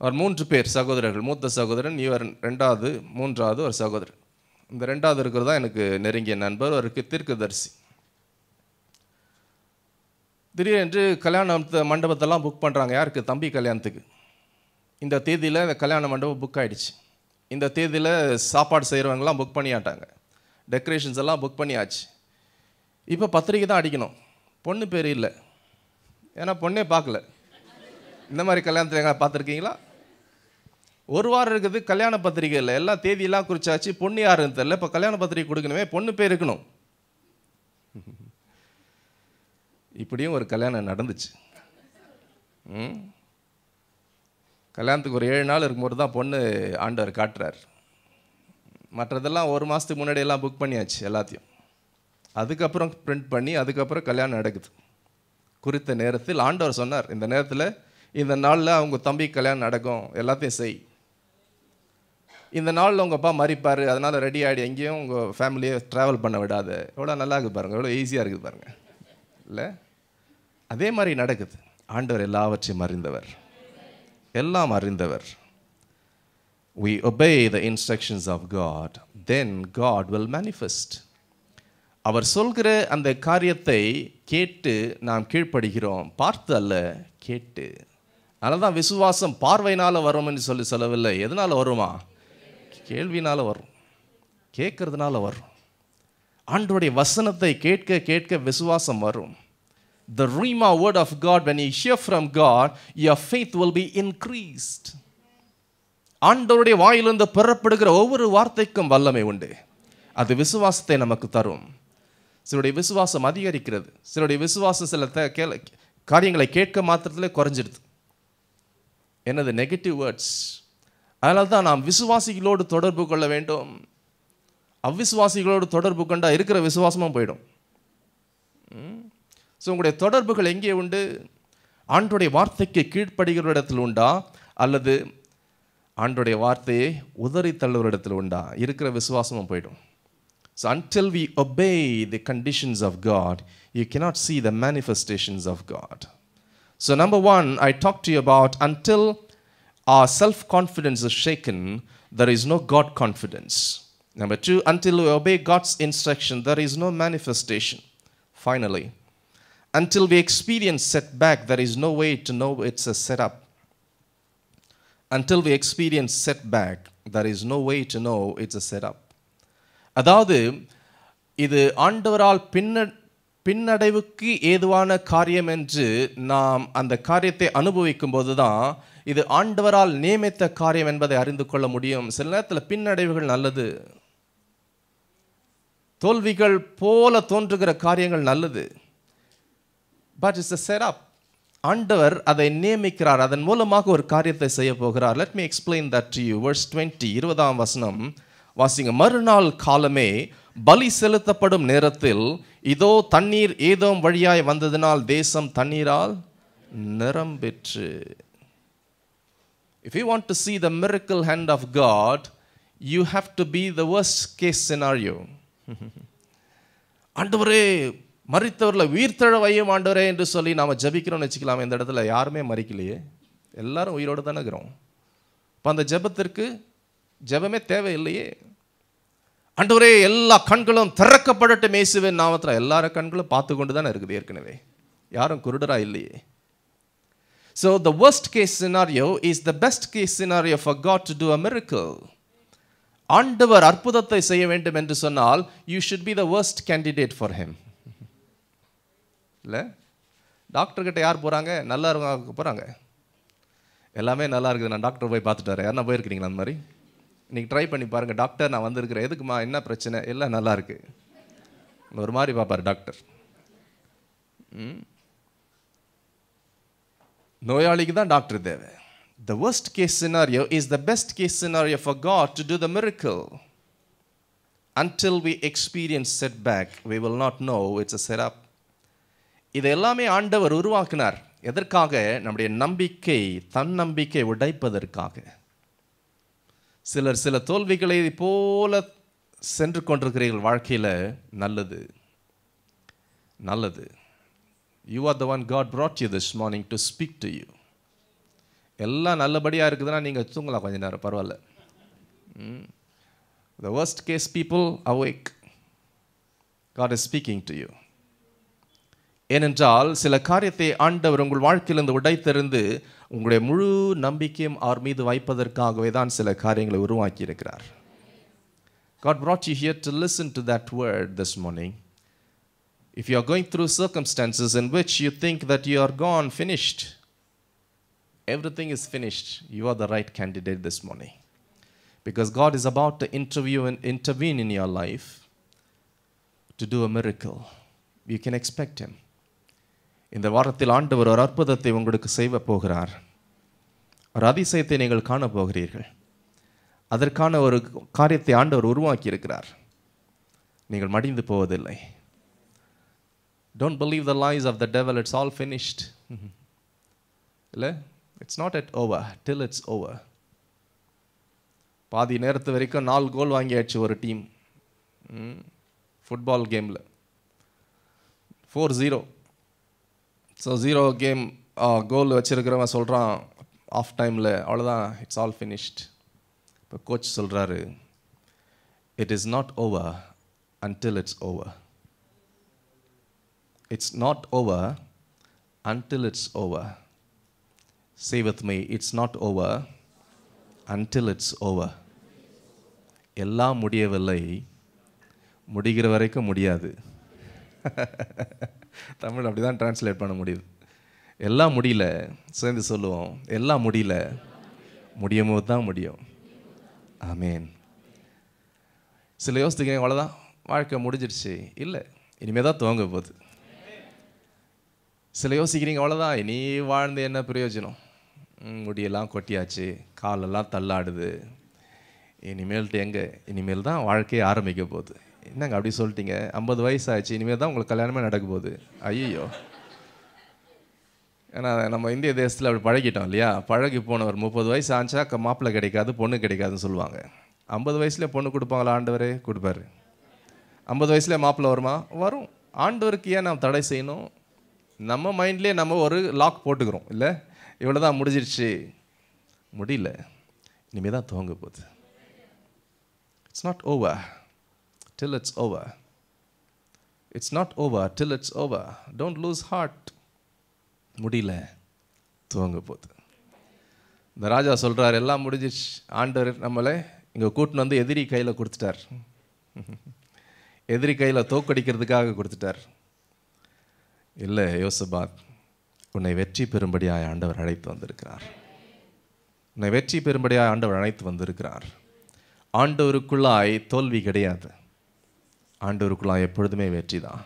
அவர் 3 பேர் சகோதரர்கள். மூத்த சகோதரன், இவர் 2வது, 3வது ஒரு சகோதரன். இந்த 2வது இருக்கிறது தான் எனக்கு நெருங்கிய நண்பர். அவருக்கு தீர்க்கதரிசி. திடீரென்று கல்யாண மண்டபத்தெல்லாம் புக் பண்ணுறாங்க. யாருக்கு? தம்பி கல்யாணத்துக்கு. இந்த தேதியில் இந்த கல்யாண மண்டபம் புக் ஆகிடுச்சு. இந்த தேதியில் சாப்பாடு செய்கிறவங்கலாம் புக் பண்ணியாட்டாங்க. டெக்கரேஷன்ஸ் எல்லாம் புக் பண்ணியாச்சு. இப்போ பத்திரிக்கை தான் அடிக்கணும். பொண்ணு பேர் இல்லை, ஏன்னா பொண்ணே பார்க்கல. இந்த மாதிரி கல்யாணத்தில் எங்கே பார்த்துருக்கீங்களா? ஒரு வாரம் இருக்குது, கல்யாண பத்திரிக்கை இல்லை. எல்லாம் தேதியெல்லாம் குறிச்சாச்சு, பொண்ணு யாருன்னு தெரியல. இப்போ கல்யாண பத்திரிக்கை கொடுக்கணுமே, பொண்ணு பேர் இருக்கணும். இப்படியும் ஒரு கல்யாணம் நடந்துச்சு. கல்யாணத்துக்கு ஒரு 7 நாள் இருக்கும்போது தான் பொண்ணு ஆண்டவர் காட்டுறார். மற்றதெல்லாம் 1 மாதத்துக்கு முன்னாடி எல்லாம் புக் பண்ணியாச்சு எல்லாத்தையும். அதுக்கப்புறம் பிரிண்ட் பண்ணி அதுக்கப்புறம் கல்யாணம் நடக்குது. குறித்த நேரத்தில் ஆண்டவர் சொன்னார், இந்த நேரத்தில் இந்த நாளில் அவங்க தம்பி கல்யாணம் நடக்கும், எல்லாத்தையும் செய். இந்த நாளில் உங்கள் அப்பா மறிப்பார், அதனால் ரெடி ஆகிடு, எங்கேயும் உங்கள் ஃபேமிலியை ட்ராவல் பண்ண விடாது. எவ்வளோ நல்லா இருக்குது பாருங்கள், எவ்வளோ ஈஸியாக இருக்குது பாருங்கள். இல்லை, அதே மாதிரி நடக்குது. ஆண்டவர் எல்லாவற்றையும் அறிந்தவர், எல்லாம் அறிந்தவர். We obey the instructions of God, then God will manifest. அவர் சொல்கிற அந்த காரியத்தை கேட்டு நாம் கீழ்ப்படுகிறோம், பார்த்து அல்ல, கேட்டு. அதனால தான் விசுவாசம் பார்வையினால் வரும்னு சொல்லவில்லை. எதனால் வருமா? கேள்வினால் வரும், கேட்கறதுனால வரும். ஆண்டவருடைய வசனத்தை கேட்க கேட்க விசுவாசம் வரும். The rhema word of God, when you hear from God, your faith will be increased. ஆண்டவருடைய வாயிலிருந்து பெறப்படுகிற ஒவ்வொரு வார்த்தைக்கும் வல்லமை உண்டு. அது விசுவாசத்தை நமக்கு தரும். சிலருடைய விசுவாசம் அதிகரிக்கிறது, சிலருடைய விசுவாசம் சில காரியங்களை கேட்க மாத்திரத்தில் குறைஞ்சிடுது. என்னது? Negative words. அதனால தான் நாம் விசுவாசிகளோடு தொடர்பு கொள்ள வேண்டும். அவ்விசுவாசிகளோடு தொடர்பு கொண்டா இருக்கிற விசுவாசமும் போயிடும். ஸோ உங்களுடைய தொடர்புகள் எங்கே உண்டு? ஆண்டோடைய வார்த்தைக்கு கீழ்ப்படுகிற இடத்தில் உண்டா, அல்லது ஆண்டோடைய வார்த்தையை உதறி தள்ளுகிற இடத்தில் உண்டா? இருக்கிற விசுவாசமும் போயிடும். So until we obey the conditions of God, you cannot see the manifestations of God. So number 1, I talked to you about until our self-confidence is shaken, there is no God confidence. Number 2, until we obey God's instruction, there is no manifestation. Finally, until we experience setback, there is no way to know it's a setup. Until we experience setback, there is no way to know it's a setup. அதாவது இது ஆண்டவரால் பின்னடைவுக்கு ஏதுவான காரியம் என்று நாம் அந்த காரியத்தை அனுபவிக்கும் போது தான் இது ஆண்டவரால் நியமித்த காரியம் என்பதை அறிந்து கொள்ள முடியும். சில நேரத்தில் பின்னடைவுகள் நல்லது, தோல்விகள் போல தோன்றுகிற காரியங்கள் நல்லது. But it's a setup. ஆண்டவர் அதை நியமிக்கிறார், அதன் மூலமாக ஒரு காரியத்தை செய்ய போகிறார். Let me explain that to you. Verse 20, 20ஆம் வசனம் வாசிங்க. மறுநாள் காலமே பலி செலுத்தப்படும் நேரத்தில் இதோ தண்ணீர் ஏதோம் வழியாய் வந்ததினால் தேசம் தண்ணீரால் நிரம்பிற்று. If you want to see the miracle hand of God, you have to be the worst case scenario. ஆண்டவரே, மரித்தவர்களை உயிர்த்தெழ வையும் ஆண்டவரே என்று சொல்லி நாம் ஜபிக்கிறோம்னு வச்சுக்கலாம். இந்த இடத்துல யாருமே மறிக்கலையே, எல்லாரும் உயிரோடு தானே இருக்கிறோம். இப்போ அந்த ஜபத்திற்கு ஜபமே தேவையில்லையே. ஆண்டவரே, எல்லா கண்களும் திறக்கப்படட்டும் இயேசுவின் நாமத்தில். எல்லார கண்களும் பார்த்து கொண்டு தானே இருக்குது ஏற்கனவே, யாரும் குருடரா இல்லையே. So the worst case scenario is the best case scenario for God to do a miracle. ஆண்டவர் அற்புதத்தை செய்ய வேண்டும் என்று சொன்னால் you should be the worst candidate for him. இல்லை, டாக்டர்கிட்ட யார் போகிறாங்க? நல்லா இருக்க போகிறாங்க. எல்லாமே நல்லா இருக்குது, நான் டாக்டர் போய் பார்த்துட்டு வரேன். யாருன்னா போயிருக்கிறீங்களா அந்த மாதிரி? இன்றைக்கி ட்ரை பண்ணி பாருங்கள். டாக்டர், நான் வந்திருக்கிறேன், எதுக்குமா, என்ன பிரச்சனை? எல்லாம் நல்லா இருக்குது. ஒரு மாதிரி பார்ப்பார் டாக்டர். நோயாளிக்கு தான் டாக்டர் தேவை. The worst case scenario is the best case scenario for God to do the miracle. Until we experience setback, we will not know it's a setup. இது எல்லாமே ஆண்டவர் உருவாக்கினார். எதற்காக? நம்முடைய நம்பிக்கை, தன்னம்பிக்கை உடைப்பதற்காக. சிலர் சில தோல்விகளை போல சென்று கொண்டிருக்கிறீர்கள் வாழ்க்கையில். நல்லது நல்லது. You are the one God brought you this morning to speak to you. எல்லாம் நல்லபடியாக இருக்குதுன்னா நீங்கள் தூங்கலாம் கொஞ்ச நேரம், பரவாயில்ல. The worst case people awake. God is speaking to you. ஏனென்றால் சில காரியத்தை ஆண்டவர் உங்கள் வாழ்க்கையிலிருந்து உடைத்தெறிந்து உங்களுடைய முழு நம்பிக்கையும் அவர் மீது வைப்பதற்காகவே தான் சில காரியங்களை உருவாக்கி இருக்கிறார். God brought you here to listen to that word this morning. If you are going through circumstances in which you think that you are gone, finished, everything is finished, you are the right candidate this morning. Because God is about to intervene in your life to do a miracle. You can expect Him. இந்த வாரத்தில் ஆண்டவர் ஒரு அற்புதத்தை உங்களுக்கு செய்ய போகிறார். ஒரு அதிசயத்தை நீங்கள் காண போகிறீர்கள். அதற்கான ஒரு காரியத்தை ஆண்டவர் உருவாக்கி இருக்கிறார். நீங்கள் மடிந்து போவதில்லை. Don't believe the lies of the devil. It's all finished. இல்லை, it's not yet over till it's over. பாதி நேரத்து வரைக்கும் 4 கோல் வாங்கியாச்சு ஒரு டீம் ஃபுட்பால் கேமில். 4-0. ஸோ 0 கேம் கோல் வச்சுருக்கிறவன் சொல்கிறான் ஆஃப் டைமில், அவ்வளோதான், இட்ஸ் ஆல் ஃபினிஷ்ட். இப்போ கோச் சொல்கிறாரு, it is not over until it's over. It's not over until it's over. Say with me, it's not over until it's over. எல்லாம் முடியவில்லை, முடிகிற வரைக்கும் முடியாது. தமிழ் அப்படி தான் டிரான்ஸ்லேட் பண்ண முடியுது. எல்லாம் முடியல, சேர்ந்து சொல்லுவோம், எல்லாம் முடியல, முடியும் போது தான் முடியும். ஆமேன். சில யோசித்துக்கிறேன், அவ்வளோதான் வாழ்க்கை முடிஞ்சிடுச்சு. இல்லை, இனிமேல் தான் துவங்க போகுது. சில யோசிக்கிறீங்க, அவ்வளோதான் இனி வாழ்ந்து என்ன பிரயோஜனம், முடியெல்லாம் கொட்டியாச்சு, காலெல்லாம் தள்ளாடுது, இனிமேல்ட்டு எங்கே, இனிமேல் தான் வாழ்க்கையை ஆரம்பிக்க போகுது. என்னங்க அப்படி சொல்லிட்டீங்க, 50 வயசு ஆச்சு, இனிமேல் தான் உங்களுக்கு கல்யாணமே நடக்க போகுது. ஐயோ, ஏன்னா நம்ம இந்திய தேசத்தில் அப்படி பழகிட்டோம் இல்லையா. பழகி போனவர் 30 வயசு ஆச்சா மாப்பிள்ளை கிடைக்காது, பொண்ணு கிடைக்காதுன்னு சொல்லுவாங்க. 50 வயசுலேயே பொண்ணு கொடுப்பாங்களா? ஆண்டவரே கொடுப்பாரு. 50 வயசுலேயே மாப்பிள்ளை வருமா? வரும். ஆண்டவருக்கு ஏன் நாம் தடை செய்யணும்? நம்ம மைண்ட்லேயே நம்ம ஒரு லாக் போட்டுக்கிறோம், இல்லை இவ்வளோ தான் முடிஞ்சிருச்சு. முடியல, இனிமேல் தான் துவங்க போகுது. It's not over till it's over. It's not over till it's over. Don't lose heart. முடியல, துவங்க போகுது. இந்த ராஜா சொல்கிறார், எல்லாம் முடிஞ்சிச்சு, ஆண்டவர் நம்மளை இங்கே கூட்டின்னு வந்து எதிரி கையில் கொடுத்துட்டார். எதிரி கையில் தோக்கடிக்கிறதுக்காக கொடுத்துட்டார். இல்லை யோசபாத், உன்னை வெற்றி பெறும்படியாக ஆண்டவர் அழைத்து வந்திருக்கிறார். உன்னை வெற்றி பெறும்படியாக ஆண்டவர் அழைத்து வந்திருக்கிறார். ஆண்டவருக்குள்ளாய் தோல்வி கிடையாது. ஆண்டவருக்குள்ளாய் எப்பொழுதுமே வெற்றி தான்.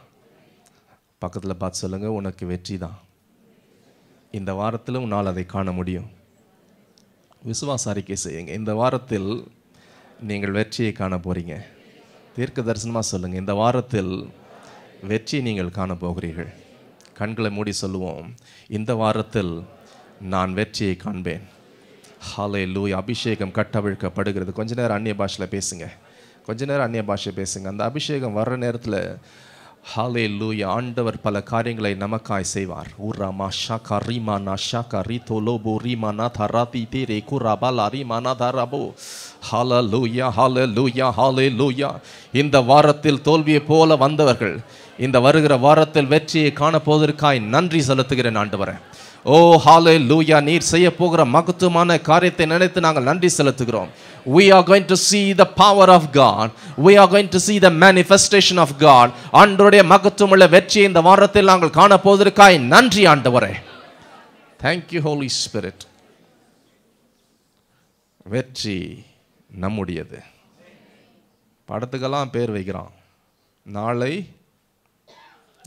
பக்கத்தில் பார்த்து சொல்லுங்கள், உனக்கு வெற்றி தான். இந்த வாரத்தில் உன்னால் அதை காண முடியும். விசுவாச அறிக்கை செய்யுங்க. இந்த வாரத்தில் நீங்கள் வெற்றியை காண போகிறீங்க. தீர்க்க தரிசனமாக சொல்லுங்கள், இந்த வாரத்தில் வெற்றியை நீங்கள் காண போகிறீர்கள். கண்களை மூடி சொல்லுவோம், இந்த வாரத்தில் நான் வெற்றியை காண்பேன். ஹல்லேலூயா. அபிஷேகம் கட்டவிழ்க்கப்படுகிறது. கொஞ்ச நேரம் அந்நிய பாஷையில் பேசுங்க. கொஞ்ச நேரம் அந்நிய பாஷை பேசுங்க. அந்த அபிஷேகம் வர்ற நேரத்தில் ஹல்லேலூயா, ஆண்டவர் பல காரியங்களை நமக்காய் செய்வார். உரமா ஷாகா ரீமானா ஷாகா ரீதோலோபோ ரீமானா தராதி தேரே குராபாலா ரீமானா தராபோ. ஹல்லேலூயா, ஹல்லேலூயா, ஹல்லேலூயா. இந்த வாரத்தில் தோல்வியை போல வந்தவர்கள் இந்த வருகிற வாரத்தில் வெற்றியை காணப்போவதற்காய் நன்றி செலுத்துகிறேன் ஆண்டவரே. ஓ ஹல்லேலூயா, நீர் செய்ய போகிற மகத்துவமான காரியத்தை நினைத்து நாங்கள் நன்றி செலுத்துகிறோம். We are going to see the power of God. We are going to see the manifestation of God. ஆண்டவருடைய மகத்துவமுள்ள வெற்றியை இந்த வாரத்தில் நாங்கள் காணப்போவதற்காய் நன்றி ஆண்டவரே. Thank you Holy Spirit. வெற்றி நம்முடையது. படத்துக்கெல்லாம் பேர் வைக்கிறான். நாளை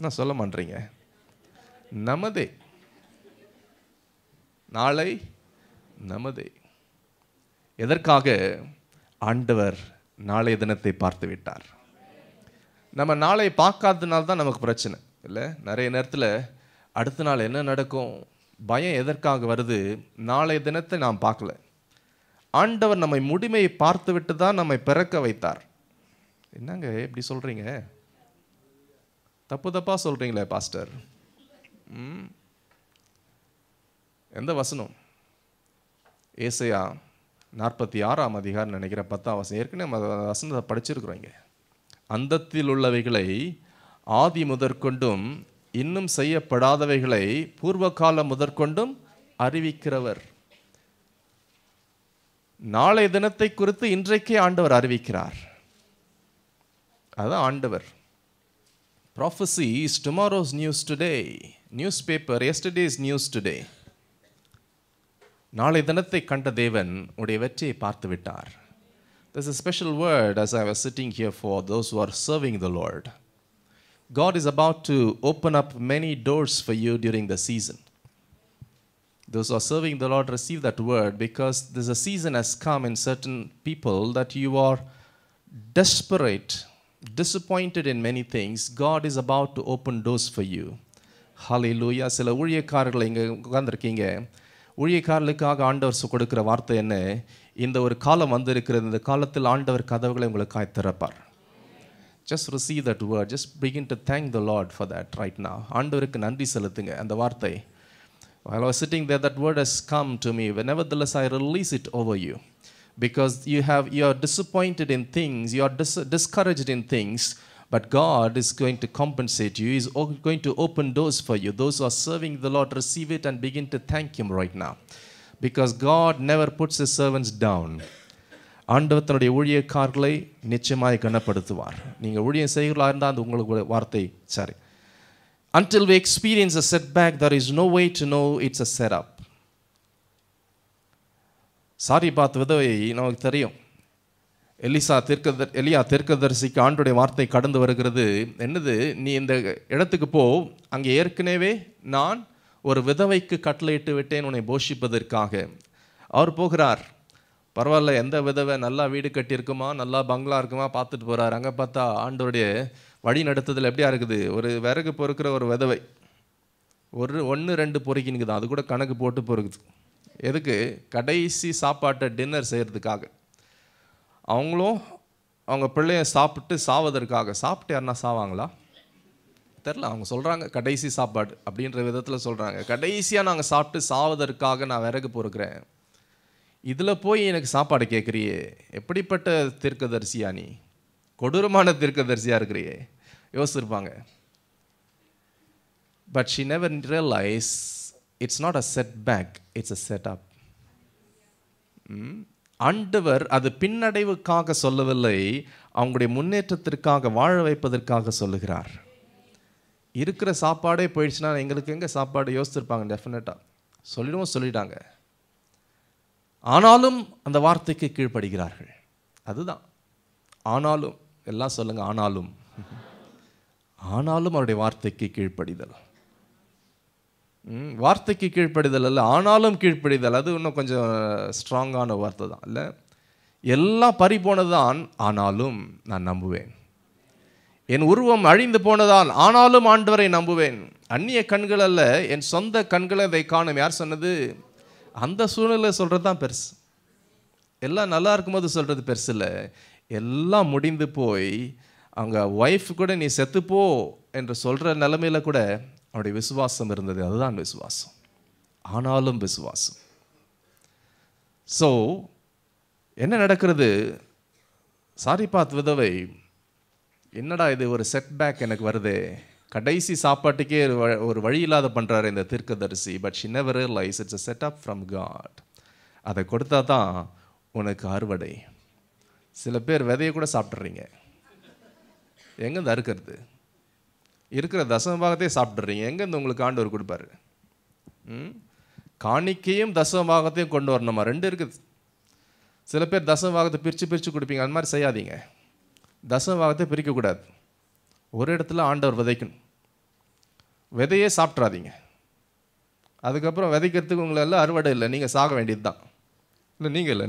நான் சொல்ல மாட்டேறீங்க. நமதே, நாளை நமதே. எதற்காக? ஆண்டவர் நாளைய தினத்தை பார்த்து விட்டார். நம்ம நாளை பார்க்காததுனால தான் நமக்கு பிரச்சனை இல்லை. நிறைய நேரத்தில் அடுத்த நாள் என்ன நடக்கும் பயம் எதற்காக வருது? நாளைய தினத்தை நாம் பார்க்கல. ஆண்டவர் நம்மை முழுமையை பார்த்து விட்டு தான் நம்மை பிறக்க வைத்தார். என்னங்க இப்படி சொல்கிறீங்க? தப்பு தப்பாக சொல்கிறீங்களே பாஸ்டர். எந்த வசனம்? ஏசாயா 46ஆம் அதிகாரம் நினைக்கிற 10ஆம் வசனம். ஏற்கனவே நம்ம வசனத்தை படிச்சிருக்கிறோம். இங்கே அந்தத்தில் உள்ளவைகளை ஆதி முதற்கொண்டும் இன்னும் செய்யப்படாதவைகளை பூர்வகாலம் முதற்கொண்டும் அறிவிக்கிறவர். நாளை தினத்தை குறித்து இன்றைக்கே ஆண்டவர் அறிவிக்கிறார். அதான் ஆண்டவர். Prophecy is tomorrow's news today. Newspaper yesterday's news today. நாளை தினத்தை கண்ட தேவன் உடைய வெற்றியை பார்த்து விட்டார். There's a special word as I was sitting here for those who are serving the Lord. God is about to open up many doors for you during the season. Those who are serving the Lord receive that word, because there's a season has come in certain people that you are desperate, disappointed in many things. God is about to open doors for you. Hallelujah. சில ஊழியக்காரர்கள் இங்கே உட்கார்ந்துருக்கீங்க. ஊழியக்காரர்களுக்காக ஆண்டவர் கொடுக்கிற வார்த்தை என்ன? இந்த ஒரு காலம் வந்திருக்கிறது, இந்த காலத்தில் ஆண்டவர் கதவுகளை உங்களுக்காய் திறப்பார். Just receive that word. Just begin to thank the Lord for that right now. ஆண்டவருக்கு நன்றி செலுத்துங்க. அந்த வார்த்தை, while I was sitting there, that word has come to me. Nevertheless, I release it over you, because you are disappointed in things, you are discouraged in things, but God is going to compensate you. He is going to open doors for you. Those who are serving the Lord, receive it and begin to thank Him right now, because God never puts His servants down. ஆண்டவர் தன்னுடைய ஊழியக்காரர்களை நிச்சயமாய் கனப்படுத்துவார். நீங்கள் ஊழியம் செய்கிறவர்களாக இருந்தால் அந்த உங்களுக்கு வார்த்தை சரி. Until we experience a setback, there is no way to know it's a setup. சாரிபாத் விதவை நமக்கு தெரியும். எலியா தீர்க்கதரிசிக்கு ஆண்டுடைய வார்த்தை கடந்து வருகிறது. என்னது? நீ இந்த இடத்துக்கு போ, அங்கே ஏற்கனவே நான் ஒரு விதவைக்கு கட்டளையிட்டு விட்டேன் உன்னை போஷிப்பதற்காக. அவர் போகிறார். பரவாயில்ல, எந்த விதவை நல்லா வீடு கட்டியிருக்குமா, நல்லா பங்களா இருக்குமா பார்த்துட்டு போகிறார். அங்கே பார்த்தா ஆண்டோடைய வழி நடத்துதல் எப்படியா இருக்குது? ஒரு விறகு பொறுக்கிற ஒரு விதவை, 1-2 பொறுக்கினுக்குது, அது கூட கணக்கு போட்டு பொறுக்குது. எதுக்கு? கடைசி சாப்பாட்டை டின்னர் செய்கிறதுக்காக. அவங்களும் அவங்க பிள்ளைய சாப்பிட்டு சாவதற்காக. சாப்பிட்டு யாருன்னா சாவாங்களா? தெரில. அவங்க சொல்கிறாங்க கடைசி சாப்பாடு அப்படின்ற விதத்தில் சொல்கிறாங்க. கடைசியாக நாங்கள் சாப்பிட்டு சாவதற்காக நான் விறகு பொறுக்கிறேன். இதில் போய் எனக்கு சாப்பாடு கேட்குறியே, எப்படிப்பட்ட தீர்க்கதரிசியா நீ? கொடூரமான தீர்க்கதரிசியாக இருக்கிறியே. யோசிச்சிருப்பாங்க. But she never realized it's not a setback, it's a setup. ஆண்டவர் அது பின்னடைவுக்காக சொல்லவில்லை, அவங்களுடைய முன்னேற்றத்திற்காக, வாழ வைப்பதற்காக சொல்லுகிறார். இருக்கிற சாப்பாடே போயிடுச்சுன்னா எங்களுக்கு எங்கே சாப்பாடு? யோசிச்சிருப்பாங்க. டெஃபினட்டாக சொல்லிட்டாங்க. ஆனாலும் அந்த வார்த்தைக்கு கீழ்ப்படுகிறார்கள். அதுதான் ஆனாலும். எல்லாம் சொல்லுங்க, ஆனாலும். ஆனாலும் அவருடைய வார்த்தைக்கு கீழ்ப்படிதல். வார்த்தைக்கு கீழ்ப்படிதல் அல்ல, ஆனாலும் கீழ்ப்படிதல். அது இன்னும் கொஞ்சம் ஸ்ட்ராங்கான வார்த்தை தான் இல்லை? எல்லாம் பறி போனதான், ஆனாலும் நான் நம்புவேன். என் உருவம் அழிந்து போனதால் ஆனாலும் ஆண்டவரை நம்புவேன். அந்நிய கண்கள் அல்ல, என் சொந்த கண்களை அதை காணும். யார் சொன்னது? அந்த சூழ்நிலை சொல்கிறது தான் பெருசு. எல்லாம் நல்லா இருக்கும்போது சொல்கிறது பெருசு இல்லை. எல்லாம் முடிந்து போய் அவங்க ஒய்ஃப் கூட நீ செத்துப்போ என்று சொல்கிற நிலைமையில கூட அவருடைய விசுவாசம் இருந்தது. அதுதான் விசுவாசம். ஆனாலும் விசுவாசம். ஸோ என்ன நடக்கிறது? சாரிபாத் விதவை, என்னடா இது, ஒரு செட்பேக் எனக்கு வருது, கடைசி சாப்பாட்டுக்கே ஒரு வழி இல்லாத பண்ணுறாரு இந்த தீர்க்கதரிசி. But she never realized it's a setup from God. அதை கொடுத்தா தான் உனக்கு அறுவடை. சில பேர் விதையை கூட சாப்பிட்றீங்க. எங்கேருந்து அறுக்கிறது? இருக்கிற தசம பாகத்தையே சாப்பிட்றீங்க. எங்கேருந்து உங்களுக்கு ஆண்டவர் கொடுப்பாரு? காணிக்கையும் தசம பாகத்தையும் கொண்டு வரணுமா? 2 இருக்குது. சில பேர் தசம பாகத்தை பிரித்து கொடுப்பீங்க. அந்த மாதிரி செய்யாதீங்க. தசம பாகத்தை பிரிக்கக்கூடாது. ஒரு இடத்துல ஆண்டவர் விதைக்கணும். விதையே சாப்பிட்றாதீங்க. அதுக்கப்புறம் விதைக்கிறதுக்கு உங்களை எல்லாம் அறுவடை இல்லை, நீங்கள் சாக வேண்டியது தான். இல்லை நீங்கள் இல்லை,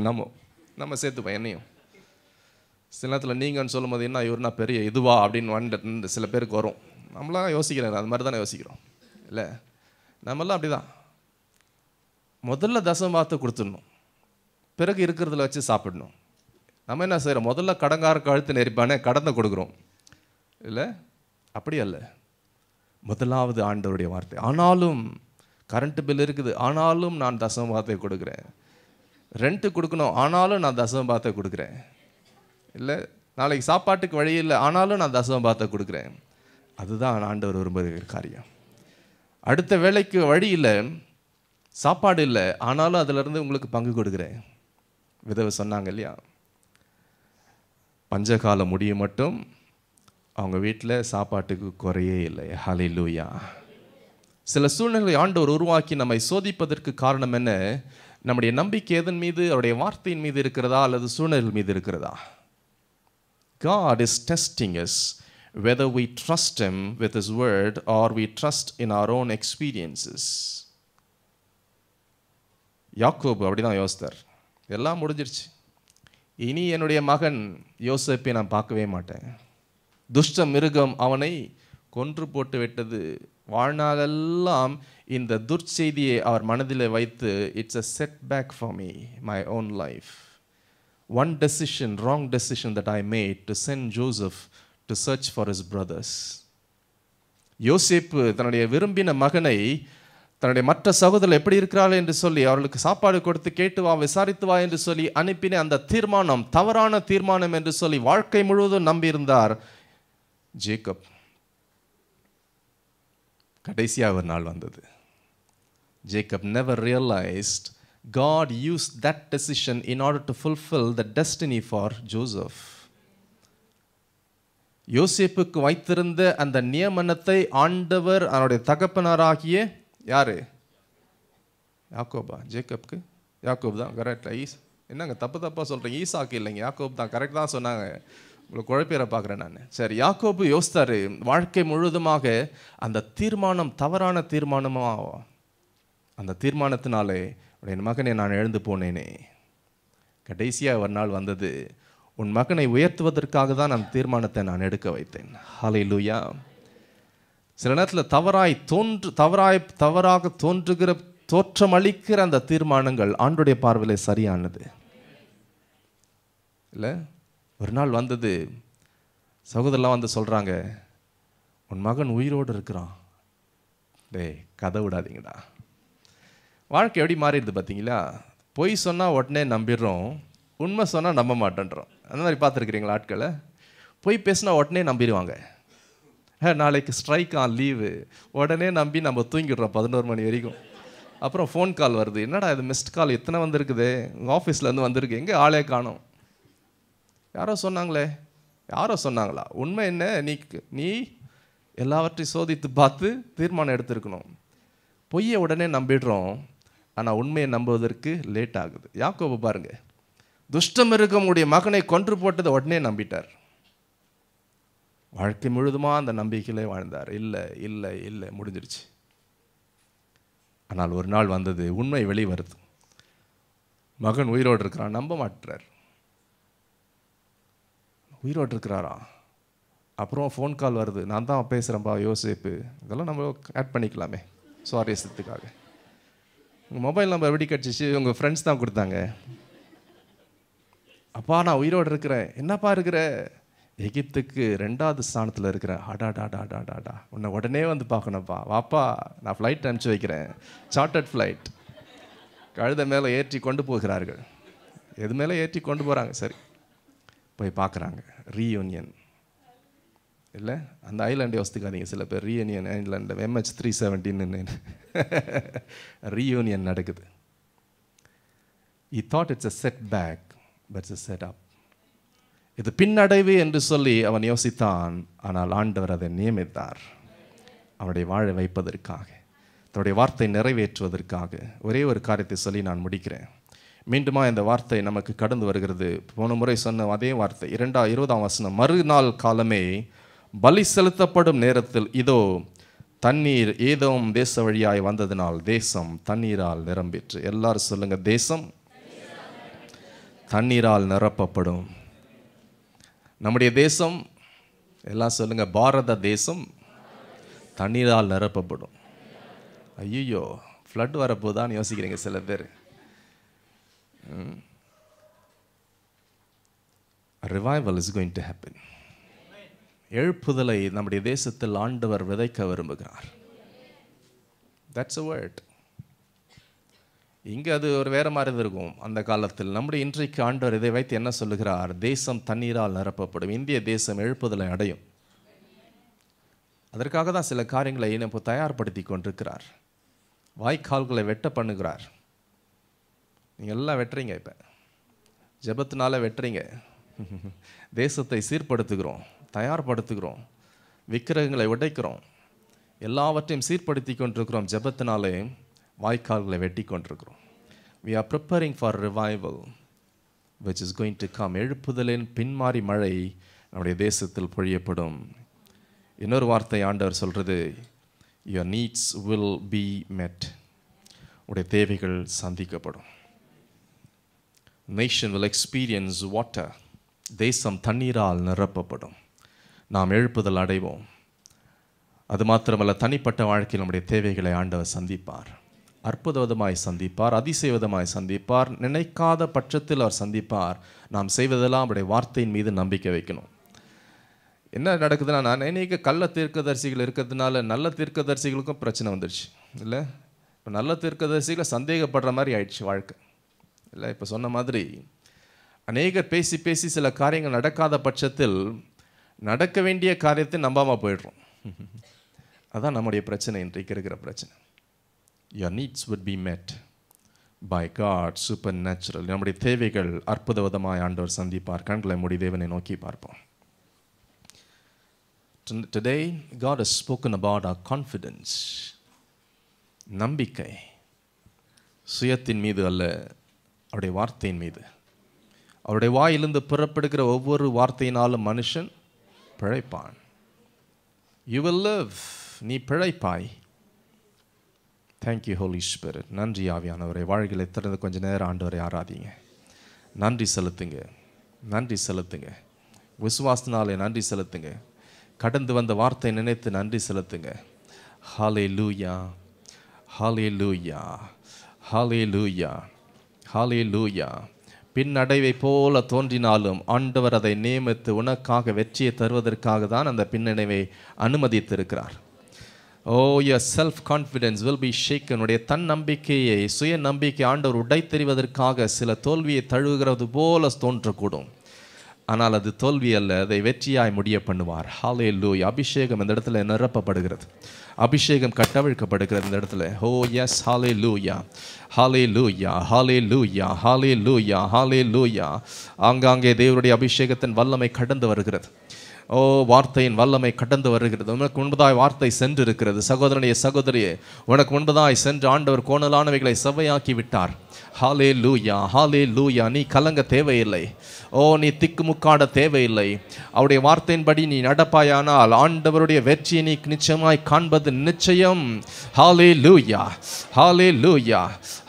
நம்ம சேர்த்துப்போம் என்னையும். சில நேரத்தில் நீங்கன்னு சொல்லும் போது என்ன இவருனா பெரிய இதுவா அப்படின்னு வந்துட்டு சில பேருக்கு வரும். நம்மளாம் யோசிக்கிறேன், அது மாதிரி தானே யோசிக்கிறோம் இல்லை? நம்மளாம் அப்படி தான். முதல்ல தசமபாகத்தை கொடுத்துடணும், பிறகு இருக்கிறதுல வச்சு சாப்பிடணும். நம்ம என்ன செய்கிறோம்? முதல்ல கடங்கார கழுத்து நெரிப்பானே கடனை கொடுக்குறோம் இல்லை? அப்படி அல்ல. முதலாவது ஆண்டவருடைய வார்த்தை. ஆனாலும் கரண்ட் பில் இருக்குது, ஆனாலும் நான் தசமபாகத்தை கொடுக்குறேன். ரெண்ட்டு கொடுக்கணும், ஆனாலும் நான் தசமபாகத்தை கொடுக்குறேன். இல்லை, நாளைக்கு சாப்பாட்டுக்கு வழி இல்லை, ஆனாலும் நான் தசமபாகத்தை கொடுக்குறேன். அதுதான் ஆண்டவர் விரும்புகிற காரியம். அடுத்த வேலைக்கு வழி இல்லை, சாப்பாடு இல்லை, ஆனாலும் அதிலிருந்து உங்களுக்கு பங்கு கொடுக்குறேன். விதவை சொன்னாங்க இல்லையா, பஞ்சகாலம் முடியும் மட்டும் அவங்க வீட்டில் சாப்பாட்டுக்கு குறையே இல்லை. ஹல்லேலூயா. சில சூழ்நிலை ஆண்டவர் உருவாக்கி நம்மை சோதிப்பதற்கு காரணம் என்ன? நம்முடைய நம்பிக்கை எதன் மீது? அவருடைய வார்த்தையின் மீது இருக்கிறதா அல்லது சூழ்நிலை மீது இருக்கிறதா? God is testing us whether we trust Him with His word or we trust in our own experiences. யாக்கோபு அப்படிதான் யோசித்தார். எல்லாம் முடிஞ்சிருச்சு, இனி என்னுடைய மகன் யோசேப்பை நான் பார்க்கவே மாட்டேன். துஷ்ட மிருகம் அவனை கொன்று போட்டு விட்டது. வாழ்நாளெல்லாம் இந்த துர்ச்செய்தியை அவர் மனதில் வைத்து, it's a setback for me, my own life. One decision, wrong decision that I made to send Joseph to search for his brothers. யோசேப்பு தன்னுடைய விரும்பின மகனை தன்னுடைய மற்ற சகோதரர்கள் எப்படி இருக்கிறார்கள் என்று சொல்லி அவர்களுக்கு சாப்பாடு கொடுத்து கேட்டு வா, விசாரித்து வா என்று சொல்லி அனுப்பின அந்த தீர்மானம் தவறான தீர்மானம் என்று சொல்லி வாழ்க்கை முழுவதும் நம்பியிருந்தார் ஜேக்கப். கடைசியாக ஒரு நாள் வந்தது. Jacob never realized God used that decision in order to fulfill the destiny for Joseph. யோசேப்புக்கு வைத்திருந்த அந்த நியமனத்தை ஆண்டவர் அவருடைய தகப்பனாராகிய யாரு? யாக்கோபா? ஜேக்கப்க்கு யாக்கோப் தான் கரெக்டா? என்னங்க தப்பா சொல்கிறீங்க? ஈசாக்கு இல்லைங்க, யாக்கோப் தான் கரெக்ட் தான் சொன்னாங்க. உங்களுக்கு குழப்பேற பார்க்குறேன் நான். சரி, யாக்கோபு யோசித்தாரு வாழ்க்கை முழுவதுமாக அந்த தீர்மானம் தவறான தீர்மானமாக, அந்த தீர்மானத்தினாலே என் மகனை நான் எழுந்து போனேனே. கடைசியாக ஒரு நாள் வந்தது, உன் மகனை உயர்த்துவதற்காக தான் அந்த தீர்மானத்தை நான் எடுக்க வைத்தேன். ஹல்லேலூயா. சில நேரத்தில் தவறாக தோன்றுகிற தோற்றமளிக்கிற அந்த தீர்மானங்கள் ஆண்டுடைய பார்வையில் சரியானது இல்லை. ஒரு நாள் வந்தது, சகோதரலாம் வந்து சொல்கிறாங்க, உன் மகன் உயிரோடு இருக்கிறான். டேய், கதை விடாதீங்கடா. வாழ்க்கை எப்படி மாறிடுது பார்த்தீங்களா? பொய் சொன்னால் உடனே நம்பிடுறோம், உண்மை சொன்னால் நம்ப மாட்டேன்றோம். அந்த மாதிரி பார்த்துருக்குறீங்களா ஆட்களை? பொய் பேசினா உடனே நம்பிடுவாங்க. நாளைக்கு ஸ்ட்ரைக்கா லீவு, உடனே நம்பி நம்ம தூங்கிடுறோம் 11 மணி வரைக்கும். அப்புறம் ஃபோன் கால் வருது, என்னடா இது மிஸ்ட் கால் எத்தனை வந்திருக்குது, உங்கள் ஆஃபீஸ்லேருந்து வந்திருக்கு, எங்கே ஆளே காணோம். யாரோ சொன்னாங்களா? உண்மை என்ன? நீ எல்லாவற்றையும் சோதித்து பார்த்து தீர்மானம் எடுத்திருக்கணும். பொய்யை உடனே நம்பிடுறோம், ஆனால் உண்மையை நம்புவதற்கு லேட் ஆகுது. யாக்கோபு பாருங்க, துஷ்டம் இருக்கக்கூடிய மகனை கொன்று போட்டதை உடனே நம்பிட்டார். வாழ்க்கை முழுதுமா அந்த நம்பிக்கையிலே வாழ்ந்தார். இல்லை இல்லை இல்லை, முடிஞ்சிருச்சு. ஆனால் ஒரு நாள் வந்தது, உண்மை வெளிவருது. மகன் உயிரோடு இருக்கிறான், நம்ப மாட்டார். உயிரோடு இருக்கிறாரா? அப்புறம் ஃபோன் கால் வருது, நான் தான் பேசுகிறேன்ப்பா யோசேப்பு. இதெல்லாம் நம்ம ஆட் பண்ணிக்கலாமே சுவாரஸ்யத்துக்காக. உங்கள் மொபைல் நம்பர் எப்படி கிடச்சிச்சு? உங்கள் ஃப்ரெண்ட்ஸ் தான் கொடுத்தாங்க. அப்பா நான் உயிரோடு இருக்கிறேன். என்னப்பா இருக்கிற? எகிப்துக்கு 2வது ஸ்தானத்தில் இருக்கிறேன். அடாடாடாடாடாடா, உன்னை உடனே வந்து பார்க்கணும்ப்பா, வாப்பா நான் ஃப்ளைட் அனுப்பிச்சி வைக்கிறேன், சார்ட்டர்ட் ஃப்ளைட். கழுதை மேலே ஏற்றி கொண்டு போகிறார்கள். எது மேலே ஏற்றி கொண்டு போகிறாங்க. சரி, போய் பார்க்குறாங்க. ரீயூனியன் இல்லை, அந்த ஐலாண்டை யோசித்துக்காதீங்க. சில பேர் ரீயூனியன் ஐலாண்டு MH370 ரீயூனியன் நடக்குது. He thought it's a setback, but it's a setup. இது பின்னடைவு என்று சொல்லி அவன் யோசித்தான். ஆனால் ஆண்டவர் அதை நியமித்தார், அவனுடைய வாழ வைப்பதற்காக, தன்னுடைய வார்த்தை நிறைவேற்றுவதற்காக. ஒரே ஒரு காரியத்தை சொல்லி நான் முடிக்கிறேன். மீண்டுமா இந்த வார்த்தை நமக்கு கடந்து வருகிறது. போன முறை சொன்ன அதே வார்த்தை, 20ஆம் வசனம். மறுநாள் காலமே பலி செலுத்தப்படும் நேரத்தில் இதோ தண்ணீர் ஏதோம் தேச வழியாய் வந்ததினால் தேசம் தண்ணீரால் நிரம்பிற்று. எல்லாரும் சொல்லுங்க, தேசம் தண்ணீரால் நிரப்பப்படும். நம்முடைய தேசம், எல்லாம் சொல்லுங்க, பாரத தேசம் தண்ணீரால் நிரப்பப்படும். ஐயோ, ஃப்ளட் வரப்போதான்னு யோசிக்கிறீங்க சில பேர். Revival is going to happen. எழுப்புதலை நம்முடைய தேசத்தில் ஆண்டவர் விதைக்க விரும்புகிறார். That's a word. இங்கே அது ஒரு வேற மாதிரி இருக்கும் அந்த காலத்தில். நம்முடைய இன்றைக்கு ஆண்டவர் இதை வைத்து என்ன சொல்லுகிறார்? தேசம் தண்ணீரால் நிரப்பப்படும். இந்திய தேசம் எழுப்புதலை அடையும். அதற்காக தான் சில காரியங்களை இப்போ தயார்படுத்தி கொண்டிருக்கிறார். வாய்க்கால்களை வெட்ட பண்ணுகிறார். நீங்கள் எல்லாம் வெட்டுறீங்க, இப்போ ஜெபத்தினால வெட்டுறீங்க. தேசத்தை சீர்படுத்துகிறோம், தயார்படுத்துகிறோம், விக்கிரகங்களை உடைக்கிறோம், எல்லாவற்றையும் சீர்படுத்தி கொண்டிருக்கிறோம். ஜெபத்தினாலே வாய்க்கால்களை வெட்டி கொண்டிருக்கிறோம். We are preparing for revival which is going to come. எழுப்புதலின் பின்மாறி மழை நம்முடைய தேசத்தில் பொழியப்படும். இன்னொரு வார்த்தை ஆண்டவர் சொல்றது, your needs will be met. உடைய தேவைகள் சந்திக்கப்படும். Nation will experience water. தேசம் தண்ணீரால் நிரப்பப்படும். நாம் எழுப்புதல் அடைவோம். அது மாத்திரமல்ல, தனிப்பட்ட வாழ்க்கையில் நம்முடைய தேவைகளை ஆண்டவர் சந்திப்பார். அற்புதமாய் சந்திப்பார், அதிசயவிதமாய் சந்திப்பார். நினைக்காத பட்சத்தில் அவர் சந்திப்பார். நாம் செய்வதெல்லாம் அவருடைய வார்த்தையின் மீது நம்பிக்கை வைக்கணும். என்ன நடக்குதுன்னா, நான் இன்னைக்கு கள்ள தீர்க்கதரிசிகள் இருக்கிறதுனால நல்ல தீர்க்கதரிசிகளுக்கும் பிரச்சனை வந்துடுச்சு இல்லை? இப்போ நல்ல தீர்க்கதரிசிகளை சந்தேகப்படுற மாதிரி ஆயிடுச்சு வாழ்க்கை இல்லை? இப்போ சொன்ன மாதிரி அநேகர் பேசி பேசி சில காரியங்கள் நடக்காத பட்சத்தில் நடக்க வேண்டிய காரியத்தை நம்பாமல் போயிடுறோம். அதான் நம்முடைய பிரச்சனை, இன்றைக்கு இருக்கிற பிரச்சனை. Your needs would be met by God supernaturally. நம்முடைய தேவைகள் அற்புதமாய் ஆண்டவர் சந்திப்பார். கண்களை மூடி தேவனை நோக்கி பார்ப்போம். Today God has spoken about our confidence. நம்பிக்கை சுயத்தின் மீது அல்ல, அவருடைய வார்த்தையின் மீது. அவருடைய வாயிலிருந்து புறப்படுகிற ஒவ்வொரு வார்த்தையினாலும் மனுஷன் பிழைப்பான். You will live. நீ பிழைப்பாய். Thank you Holy Spirit. நன்றி ஆவியானவரை. வாழ்களை திறந்து கொஞ்ச நேரம் ஆண்டவரை ஆராதிங்க. நன்றி செலுத்துங்க, நன்றி செலுத்துங்க. விசுவாசத்தினாலே நன்றி செலுத்துங்க. கடந்து வந்த வார்த்தை நினைத்து நன்றி செலுத்துங்க. ஹல்லேலூயா, ஹல்லேலூயா, ஹல்லேலூயா, ஹல்லேலூயா. பின்னடைவை போல தோன்றினாலும் ஆண்டவர் அதை நியமித்து உனக்காக வெற்றியை தருவதற்காக தான் அந்த பின்னடைவை அனுமதித்திருக்கிறார். your self confidence will be shaken. உடைய தன்னம்பிக்கையை, சுய நம்பிக்கை ஆண்டவர் உடைத்தெறிவதற்காக சில தோல்வியை தழுவுகிறது போல தோன்றக்கூடும். ஆனால் அது தோல்வி அல்ல, அதை வெற்றியாய் முடிய பண்ணுவார். ஹல்லேலூயா. அபிஷேகம் இந்த இடத்துல நிரப்பப்படுகிறது. அபிஷேகம் கட்டவிழ்க்கப்படுகிறது இந்த இடத்துல. எஸ், ஹல்லேலூயா, ஹல்லேலூயா, ஹல்லேலூயா, ஹல்லேலூயா, ஹல்லேலூயா. ஆங்காங்கே தேவனுடைய அபிஷேகத்தின் வல்லமை கடந்து வருகிறது. வார்த்தையின் வல்லமை கடந்து வருகிறது. உனக்கு முன்பதாய் வார்த்தை சென்று இருக்கிறது. சகோதரனே, சகோதரியே, உனக்கு முன்பதாய் சென்று ஆண்டவர் கோணலானவைகளை செவ்வையாக்கி விட்டார். ஹல்லேலூயா, ஹல்லேலூயா. நீ கலங்க தேவையில்லை. நீ திக்குமுக்காட தேவையில்லை. அவருடைய வார்த்தையின்படி நீ நடப்பாயானால் ஆண்டவருடைய வெற்றியை நீ நிச்சயமாய் காண்பது நிச்சயம். ஹல்லேலூயா, ஹல்லேலூயா,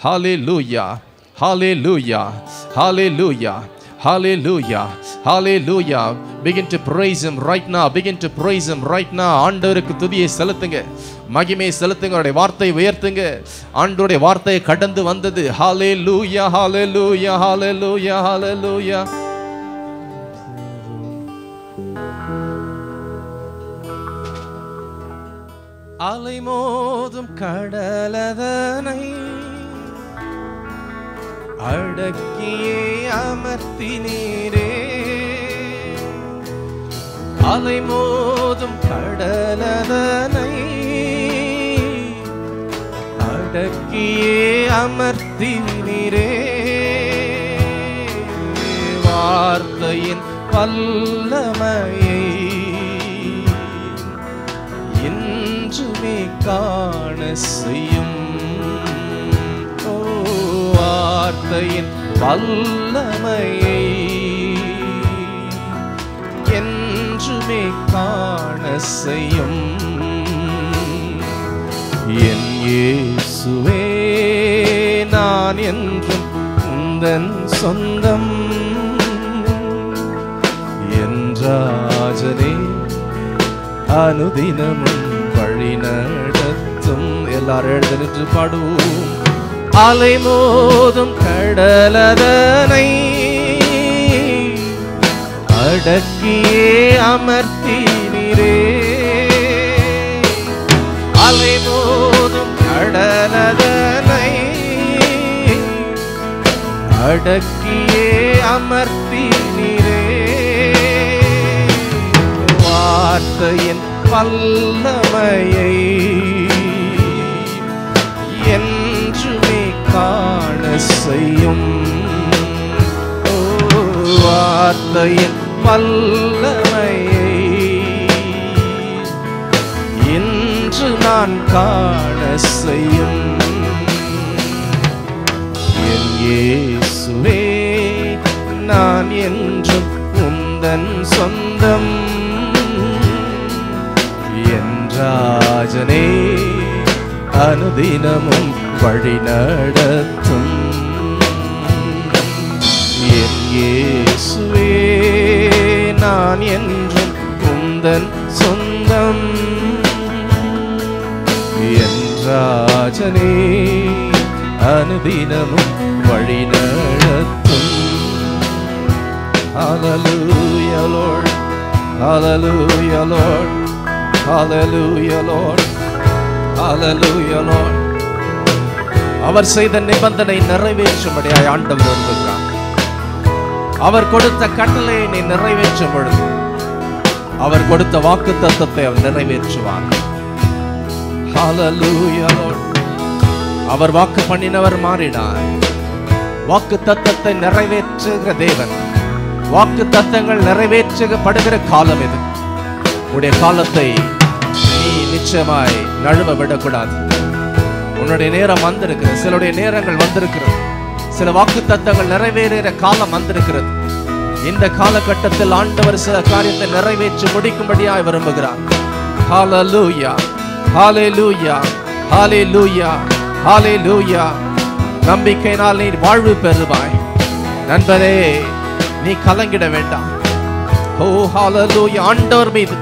ஹல்லேலூயா, ஹல்லேலூயா, ஹல்லேலூயா, hallelujah, hallelujah. Begin to praise him right now. Begin to praise him right now. ஆண்டவருக்கு துதியை செலுத்துங்க, மகிமையை செலுத்துங்க. அவருடைய வார்த்தையை உயர்த்துங்க. ஆண்டவருடைய வார்த்தையை கடந்து வந்தது. hallelujah, hallelujah, hallelujah, hallelujah. அலை மோதும் கடலதனை அடக்கியே அமர்த்தினீரே. அலை மோதும் கடலதனை அடக்கியே அமர்த்தினீரே. வார்த்தையின் வல்லமையை என்றுமே காண செய்யும். வார்த்தையின் வல்லமையை என்றுமே காண செய்யும். இயேசுவே நான் என்றும் உந்தன் சொந்தம், என் ராஜனே அனுதினமும் வழி நடத்தும். எல்லாரும் எழுந்து நின்று பாடுவோம். அலை மோதும் கடலதனை அடக்கியே அமர்த்தினீரே, அலை மோதும் கடலதனை அடக்கியே அமர்த்தினீரே, வார்த்தையின் வல்லமையை என்றுமே காண செய்யும். வார்த்தையின் வல்லமையை இன்று நான் காண செய்யும். என் இயேசுவே நான் என்றும் உந்தன் சொந்தம், என் ராஜனே அனுதினமும் வழி நடத்தும். என் இயேசுவே நான் என்றும் உந்தன் சொந்தம், என் ராஜனே அனுதினமும் வழி நடத்தும். Hallelujah Lord, Hallelujah Lord, Hallelujah Lord, Hallelujah Lord. அவர் செய்த நிபந்தனை நிறைவேற்றும்படியாய் ஆண்டவர் விரும்புகிறார். அவர் கொடுத்த கட்டளையை நீ நிறைவேற்றும் பொழுது அவர் கொடுத்த வாக்குத்தத்தத்தை அவர் நிறைவேற்றுவார். Hallelujah Lord. அவர் வாக்கு பண்ணினவர் மாறினார். வாக்குத்தத்தத்தை நிறைவேற்றுகிற தேவன். வாக்குத்தத்தங்கள் நிறைவேற்றப்படுகிற காலம் இது. உன்னுடைய காலத்தை நீ நிச்சயமாய் நழுவ விடக்கூடாது. உன்னுடைய நேரம் வந்திருக்கிறது. சிலருடைய நேரங்கள் வந்திருக்கிறது. சில வாக்குத்தத்தங்கள் நிறைவேறுகிற காலம் வந்திருக்கிறது. இந்த காலகட்டத்தில் ஆண்டவர் சில காரியத்தை நிறைவேற்றி முடிக்கும்படியாய் விரும்புகிறார். ஹalleluya, ஹalleluya, ஹalleluya, ஹalleluya. நம்பிக்கையினால் நீ வாழ்வு பெறுவாய். நண்பரே, நீ கலங்கிட வேண்டாம். ஓ ஹalleluya. ஆண்டவர் மீது,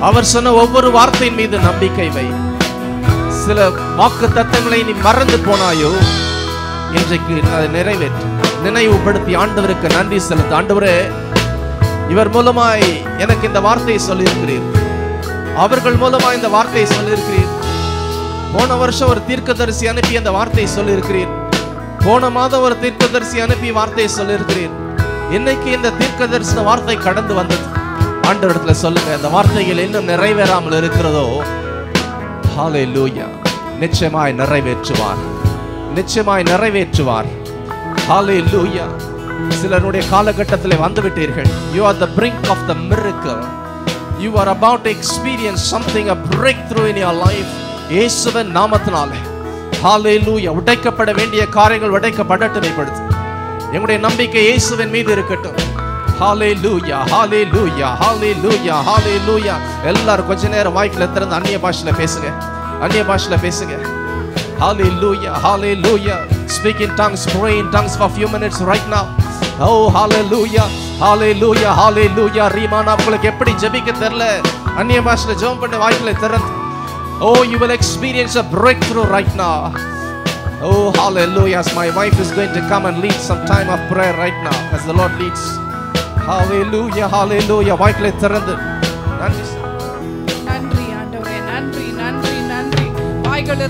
அவர் சொன்ன ஒவ்வொரு வார்த்தையின் மீது நம்பிக்கை வை. சில வாக்குத்தத்தங்களை நீ மறந்து போனாயோ, இன்றைக்கு அதை நிறைவேற்று. நினைவுபடுத்தி ஆண்டவருக்கு நன்றி செலுத்த. ஆண்டவரே, இவர் மூலமாய் எனக்கு இந்த வார்த்தையை சொல்லியிருக்கிறீர், அவர்கள் மூலமாய் இந்த வார்த்தையை சொல்லியிருக்கிறீர். போன வருஷம் ஒரு தீர்க்கதரிசி அனுப்பி அந்த வார்த்தையை சொல்லியிருக்கிறீர். போன மாதம் ஒரு தீர்க்கதரிசி அனுப்பி வார்த்தையை சொல்லியிருக்கிறீர். இன்னைக்கு இந்த தீர்க்கதரிசன வார்த்தை கடந்து வந்தது. ஆண்டவரிடத்துல சொல்லுங்க, இந்த வார்த்தைகள் இன்னும் நிறைவேறாமல் இருக்கிறதோ, ஹalleluya, நிச்சயமாய் நிறைவேற்றுவார், நிச்சயமாய் நிறைவேற்றுவார். ஹalleluya. சிலருடைய காலகட்டத்தில் வந்து விட்டீர்கள். You are the brink of the miracle. You are about to experience something, a breakthrough in your life. இயேசுவின் நாமத்தினாலே ஹalleluya. உடைக்கப்பட வேண்டிய காரியங்கள் உடைக்கப்படட்டும். படுத்து எங்களுடைய நம்பிக்கை இயேசுவின் மீது இருக்கட்டும். ஹalleluya, ஹalleluya, ஹalleluya, ஹalleluya. எல்லாரும் கொஞ்ச நேரம் வாய்க்குள்ள திறந்து அந்நிய பாஷையில பேசுங்க. அந்நிய பாஷையில பேசுங்க. Hallelujah, hallelujah. Speak in tongues, pray in tongues for a few minutes right now. Oh, hallelujah, hallelujah, hallelujah. ரீமானா, உங்களுக்கு எப்படி ஜெபிக்க தெரியல, அந்நிய பாஷையில ஜெபம் பண்ண வாய்க்குள்ள திறந்து. Oh, you will experience a breakthrough right now. Oh, hallelujah. As my wife is going to come and lead some time of prayer right now, as the Lord leads. Hallelujah, hallelujah. வாய்க்குள்ள திறந்து நன்றி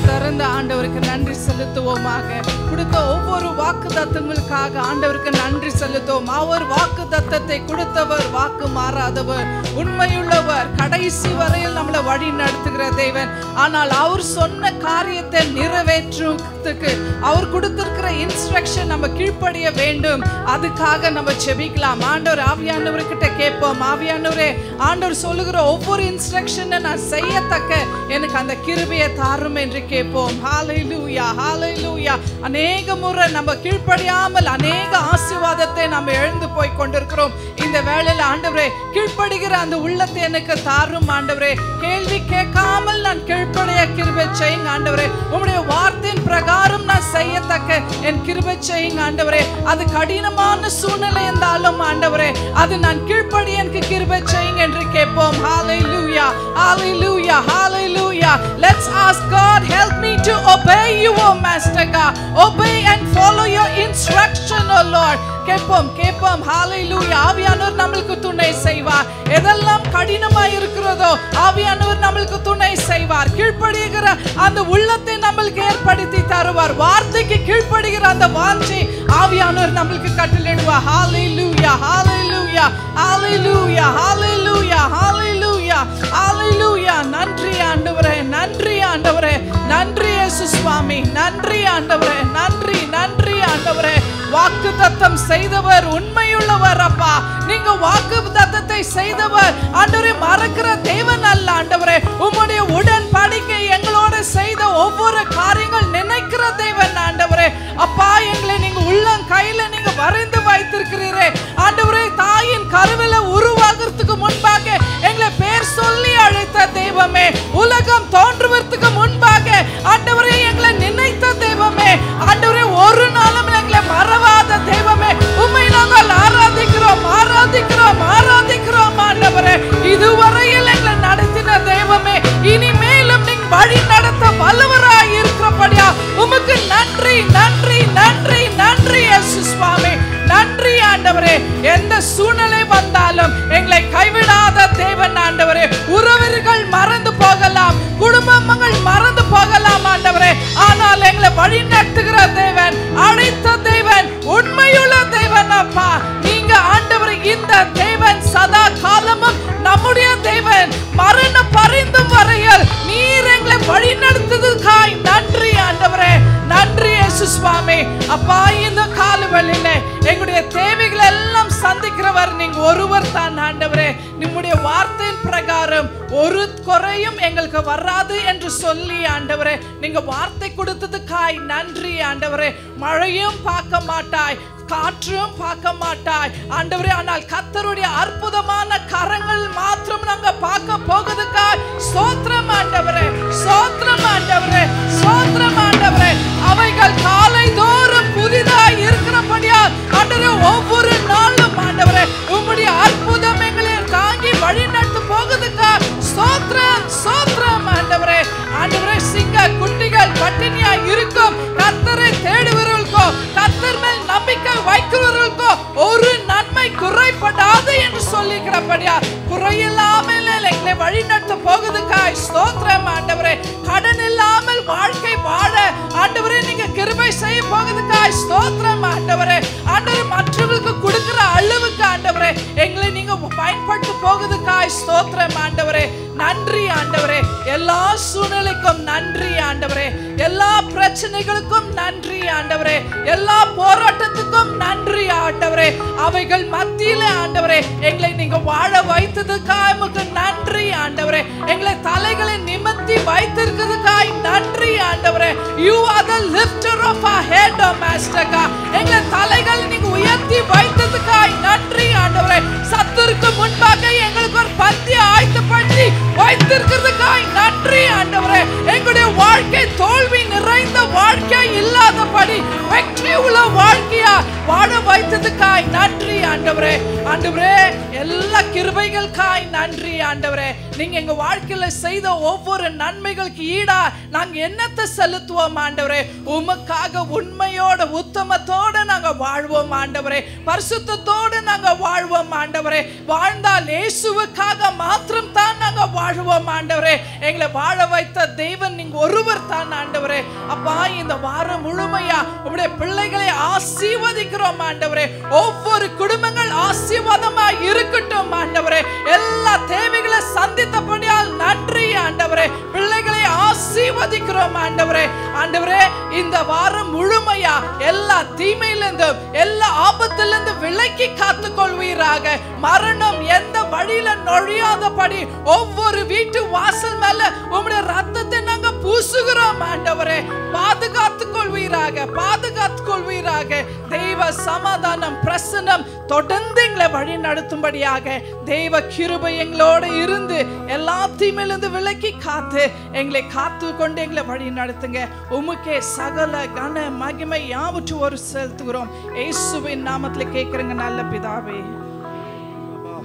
திறந்த ஆண்டவருக்கு நன்றி செலுத்துவோமாக. கொடுத்த ஒவ்வொரு வாக்கு தத்தங்களுக்காக ஆண்டவருக்கு நன்றி செலுத்துவோம். அவர் வாக்கு தத்தத்தை கொடுத்தவர், வாக்கு மாறாதவர், உண்மையுள்ளவர், கடைசி வரையில் நம்மளை வழி நடத்துகிற தேவன். ஆனால் அவர் சொன்ன காரியத்தை நிறைவேற்றுறதுக்கு அவர் கொடுத்திருக்கிற இன்ஸ்ட்ரக்ஷன் நம்ம கீழ்ப்படிய வேண்டும். அதுக்காக நம்ம செபிக்கலாம். ஆண்டவர் ஆவியானவர்கிட்ட கேட்போம். ஆவியானவரே, ஆண்டவர் சொல்லுகிற ஒவ்வொரு இன்ஸ்ட்ரக்ஷனை நான் செய்யத்தக்க எனக்கு அந்த கிருபையை தாருமே என்று கேட்போம். ஹalleluya ஹalleluya. அநேக முறை நம்ம கீழ்ப்படியாமல் அநேக ஆசீர்வாதத்தை நம்ம இழந்து போய் கொண்டிருக்கிறோம். இந்த வேளையில ஆண்டவரே கீழ்ப்படுகிற அந்த உள்ளத்தை எனக்கு தாரும் ஆண்டவரே. கேள்வி கேட்காமல் நான் கீழ்ப்படைய கிருபை செய்யுங்க ஆண்டவரே. உம்முடைய வார்த்தையின் பிரகாரம் நான் செய்யத்தக்க என் கிருபை செய்யுங்க ஆண்டவரே. அது கடினமான சூழ்நிலை இருந்தாலும் ஆண்டவரே அது நான் கீழ்ப்படிய எனக்கு கிருபை செய்யுங்க என்று கேட்போம். ஹalleluya hallelujah hallelujah. Let's ask God, help me to obey you, O Master God. Obey and follow your instruction, O Lord. கேட்போம் ஹalleluya. ஆவியானவர் நமக்கு துணை செய்வார். எதெல்லாம் கடினமாய் இருக்கிறதோ ஆவியானவர் நமக்கு துணை செய்வார். கீழ்ப்படிகிற அந்த உள்ளத்தை நமக்கு ஏற்படுத்தி தருவார். வார்த்தைக்கு கீழ்ப்படுகிற அந்த வாஞ்சை ஆவியானவர் நமக்கு கட்டளையிடுவார். ஹalleluya hallelujah hallelujah hallelujah hallelujah hallelujah. நன்றி ஆண்டவரே, நன்றி ஆண்டவரே, நன்றி இயேசு சுவாமி, நன்றி ஆண்டவரே, நன்றி நன்றி ஆண்டவரே. வாக்குத்தத்தம் செய்தவர் உண்மையுள்ளவர் அப்பா. நீங்க வாக்குத்தத்தத்தை செய்தவர் ஆண்டவரே மறக்கிற தேவன் அல்ல ஆண்டவரே. உம்முடைய உடன்படிக்கை எங்களோட செய்த ஒவ்வொரு காரியங்கள் நினைக்கிற தேவன் ஆண்டவரே. அப்பா எங்களை நீங்க உள்ளம் கையில நீங்க வரைந்து வைத்திருக்கிறீரே ஆண்டவரே. தாயின் கருவில உருவாகிறதுக்கு முன்பாக எங்களை பேர் சொல்லி அழைத்த தெய்வமே. உலகம் தோன்றுவதற்கு முன்பாக ஆண்டவரே எங்களை நினைத்த தெய்வமே ஆண்டவரே. ஒரு நாளும் எங்களை மறவாத தெய்வமே. உம்மை நாங்கள் ஆராதிக்கிறோம் ஆராதிக்கிறோம் ஆராதிக்கிறோம் ஆண்டவரே. இதுவரையில் எங்களை நடத்தின தெய்வமே இனிமேலும் நீங்க வழி நடத்த வல்லவராய் இருக்கிறபடியா உமக்கு நன்றி நன்றி நன்றி நன்றி இயேசு சுவாமி. நன்றி ஆண்டவரே. எந்த சூழ்நிலை வந்தாலும் எங்களை கைவிடாத தேவன் ஆண்டவரே. உறவினர்கள் மறந்து போகலாம், குடும்பங்கள் மறந்து போகலாம் ஆண்டவரே. ஆனால் எங்களை வழி நடத்துகிற தேவன், அழைத்த தேவன், உண்மையுள்ள தேவன் அப்பா. நீங்க ஆண்டவரே இந்த தேவன் சதா காலமும் நம்முடைய தேவன். மரண பரிந்தும் வரையில் நீர் எங்களை வழி நடத்துவதற்காய் நன்றி ஆண்டவரே. நன்றி இயேசு சுவாமி. அப்பா இந்த காலவெளியிலே எங்களுடைய தேவைகளை எல்லாம் சந்திக்கிறவர் நீங்க ஒருவர் தான் ஆண்டவரே. நம்முடைய வார்த்தையின் பிரகாரம் ஒரு குறையும் எங்களுக்கு வராது என்று சொல்லி ஆண்டவரே நீங்க வார்த்தை கொடுத்ததுக்காய் நன்றி ஆண்டவரே. மழையும் பார்க்க மாட்டாய், காற்றும் பார்க்க மாட்டாய் ஆண்டவரே. ஆனால் கர்த்தருடைய அற்புதமான கரங்கள் மாத்திரம் நாங்க பார்க்க போகுதுக்காய் ஸ்தோத்திரம் ஆண்டவரே, ஸ்தோத்திரம் ஆண்டவரே, ஸ்தோத்திரம் ஆண்டவரே. அவைகள் காலை தோறும் புதிதாய் இருக்கிறபடியால் ஆண்டவரே ஒவ்வொரு நாளும் ஆண்டவரே உம்முடைய அற்புதம் எங்களை தாங்கி வழி நடத்து போகுதுக்காய் ஸ்தோத்திரம் ஸ்தோத்திரம் ஆண்டவரே. ஆண்டவரே சிங்க குட்டிகள் பட்டினியா இருக்கும் கர்த்தரை தேடுவர்களுக்கோ கர்த்தர் மேல் நம்பிக்கை வைக்கிறவர்களுக்கோ ஒரு நன்மை குறைபடாது என்று சொல்லிக்கிறபடியா குறையில்லாமல் எங்களை வழி நடத்த போகுதுக்காய் ஸ்தோத்திரம் ஆண்டவரே. கடன் இல்லாமல் வாழ்க்கை வாழ ஆண்டவரே நீங்க கிருபை செய்ய போகுதுக்காய் ஸ்தோத்திரம் ஆண்டவரே. ஆண்டவரே மற்றவர்களுக்கு கொடுக்கிற அளவுக்கு ஆண்டவரே எங்களை நீங்க பயன்படுத்த போகுதுக்காய் ஸ்தோத்திரம் ஆண்டவரே. நன்றி ஆண்டவரே. எல்லா சூழ்நிலைக்கும் நன்றி ஆண்டவரே. எல்லா பிரச்சனைகளுக்கும் நன்றி ஆண்டவரே. எல்லா போராட்டத்துக்கும் நன்றி ஆண்டவரே. அவைகள் மத்தியில ஆண்டவரே எங்களை நீங்க வாழ வைத்ததுக்காக உமக்கு நன்றி ஆண்டவரே. எங்களை தலைகளை நிமிர்த்தி வைத்திருக்கிறதுக்காக நன்றி ஆண்டவரே. You are the lifter of our head, O Master God. எங்களை தலைகளை நீங்க உயர்த்தி வைத்ததுக்காக நன்றி ஆண்டவரே. சத்துருக்கு முன்பாக எங்களுக்கு ஒரு பந்தி ஆயத்தப்படுத்தி வைத்திருக்கிறதுக்காக நன்றி ஆண்டவரே. எங்களுடைய வாழ்க்கை தோல்வி நிறைந்த வாழ்க்கை இல்லாதபடி வெற்றி உள்ள வாழ்க்கையா வாழ வைத்ததுக்காய் நன்றி ஆண்டவரே. ஆண்டவரே எல்லா கிருபைகளுக்காய் நன்றி ஆண்டவரே. நீங்க எங்க வாழ்க்கையில செய்த ஒவ்வொரு நன்மைகளுக்கு ஈடா நாங்க என்னத்தை செலுத்துவோம் ஆண்டவரே. உமக்காக உண்மையோட உத்தமத்தோட நாங்க வாழ்வோம் ஆண்டவரே. பரிசுத்தத்தோடு நாங்க வாழ்வோம் ஆண்டவரே. வாழ்ந்தால் இயேசுவுக்காக மாத்திரம் தான் நாங்க வாழ்வோம் ஆண்டவரே. எங்களை வாழ வைத்த தெய்வன் நீங்க ஒருவர் தான் ஆண்டவரே. அப்பா இந்த வாரம் முழுமையா உங்களுடைய பிள்ளைகளை ஆசீர்வதிக்கிறோம் ஆண்டவரே. ஒவ்வொரு குடும்பங்கள் ஆசீர்வாதமா இருக்கட்டும் ஆண்டவரே. எல்லா தேவைகளை சந்தித்தபடியால் நன்றி ஆண்டவரே. பிள்ளைகளை ஆசீர்வதிக்கிறோம் ஆண்டவரே. ஆண்டவரே இந்த வாரம் முழுமையா எல்லா தீமையிலிருந்து எல்லா ஆபத்திலிருந்து விலக்கி காத்துக் கொள்வீராக. மரணம் எந்த வழி ஆவியில நுழையாதபடி ஒவ்வொரு வீட்டு வாசல் மேல உம்முடைய ரத்தத்தை நாங்க பூசுகிறோம் ஆண்டவரே. பாதுகாத்துக் கொள்வீராக, பாதுகாத்துக் கொள்வீராக. தெய்வ சமாதானம் பிரசன்னம் தொடர்ந்து எங்களை வழி நடத்தும்படியாக தெய்வ கிருபை எங்களோடு இருந்து எல்லாத்தையும் இருந்து விலக்கி காத்து எங்களை காத்து கொண்டு எங்களை வழி நடத்துங்க. உமக்கே சகல கன மகிமை யாவற்று ஒரு செலுத்துகிறோம். இயேசுவின் நாமத்தில் கேட்கிறங்க நல்ல பிதாவே.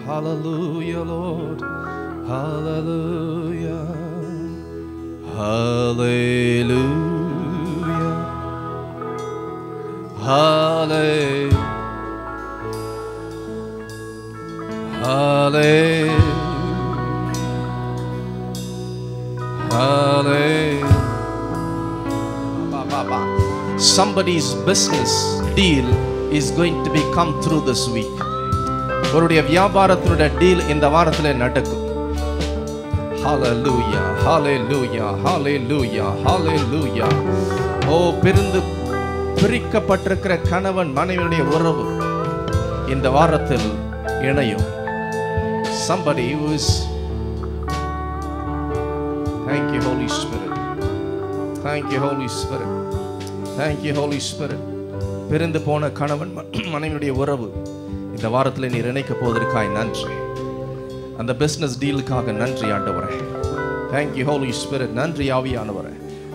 Hallelujah, Lord. Hallelujah. Hallelujah. Hallelujah. Hallelujah. Hallelujah. Somebody's business deal is going to be come through this week. அவருடைய வியாபாரத்தினுடைய டீல் இந்த வாரத்தில் நடக்கும். Hallelujah, hallelujah, hallelujah, hallelujah. ஓ, பிரிக்கப்பட்டிருக்கிற கணவன் மனைவியுடைய உறவு இந்த வாரத்தில் இணையும். Somebody who is, thank you Holy Spirit, thank you Holy Spirit, thank you Holy Spirit. பிரிந்து போன கணவன் மனைவியுடைய உறவு இந்த வாரத்தில் நீர் இணைக்க போவதற்காக நன்றி. அந்த பிசினஸ் டீலுக்காக நன்றி ஆண்டவரே. Thank you Holy Spirit. நன்றி ஆவியானவரே.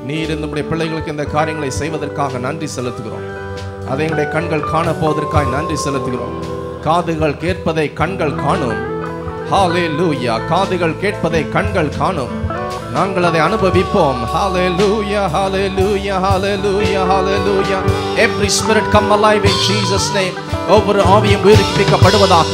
நீர் நம்முடைய பிள்ளைகளுக்கு இந்த காரியங்களை செய்வதற்காக நன்றி செலுத்துகிறோம். அதை எங்களுடைய கண்கள் காண போவதற்காக நன்றி செலுத்துகிறோம். காதுகள் கேட்பதை கண்கள் காணும். ஹalleluya. காதுகள் கேட்பதை கண்கள் காணும். நாங்கள் அதை அனுபவிப்போம். Hallelujah, hallelujah, hallelujah, hallelujah. Every spirit come alive in Jesus name. ஒவ்வொரு ஆவியும் உயிர்ப்பிக்கப்படுவதாக,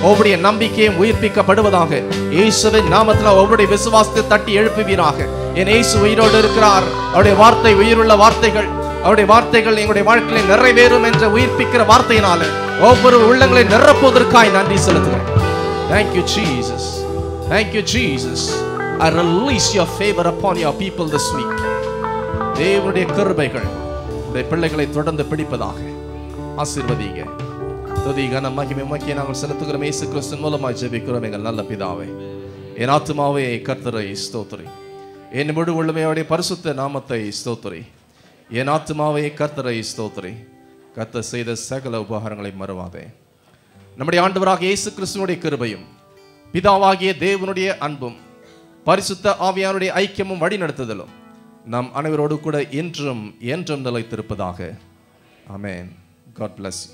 ஒவ்வொரு நம்பிக்கையும் உயிர்ப்பிக்கப்படுவதாக. இயேசுவின் நாமத்தில் ஒவ்வொரு விசுவாசத்தை தட்டி எழுப்புவீராக. என் இயேசு உயிரோடு இருக்கிறார். அவருடைய வார்த்தை உயிருள்ள வார்த்தைகள். அவருடைய வார்த்தைகள் எங்களுடைய வாழ்க்கையில் நிறைவேறும் என்ற உயிர்ப்பிக்கிற வார்த்தையினால ஒவ்வொரு உள்ளங்களை நிரப்புவதற்காய் நன்றி செலுத்துகிறேன். Thank you Jesus. Thank you Jesus. I release your favor upon your people this week. தேவனுடைய கிருபைகள் இந்த பிள்ளைகளை தொடர்ந்து பிடிப்பதாக. ஆசீர்வதிங்க. துதி கன மகிமை உமக்கே நாங்கள் செலுத்துகிறோம். இயேசு கிறிஸ்து மூலமாய் ஜெபிக்கிறோம் எங்கள் நல்ல பிதாவே. என் ஆத்துமாவே கர்த்தரை ஸ்தோத்திரி. என் முழு உள்ளமையோடைய பரிசுத்த நாமத்தை ஸ்தோத்திரி. என் ஆத்துமாவே கர்த்தரை ஸ்தோத்திரி. கர்த்தர் செய்த சகல உபகாரங்களை மறவாதே. நம்முடைய ஆண்டவராக இயேசு கிறிஸ்துவினுடைய கிருபையும் பிதாவாகிய தேவனுடைய அன்பும் பரிசுத்த ஆவியானுடைய ஐக்கியமும் வழி நடத்துதலும் நம் அனைவரோடு கூட இன்றும் என்றும் நிலைத்திருப்பதாக. ஆமென். God bless you.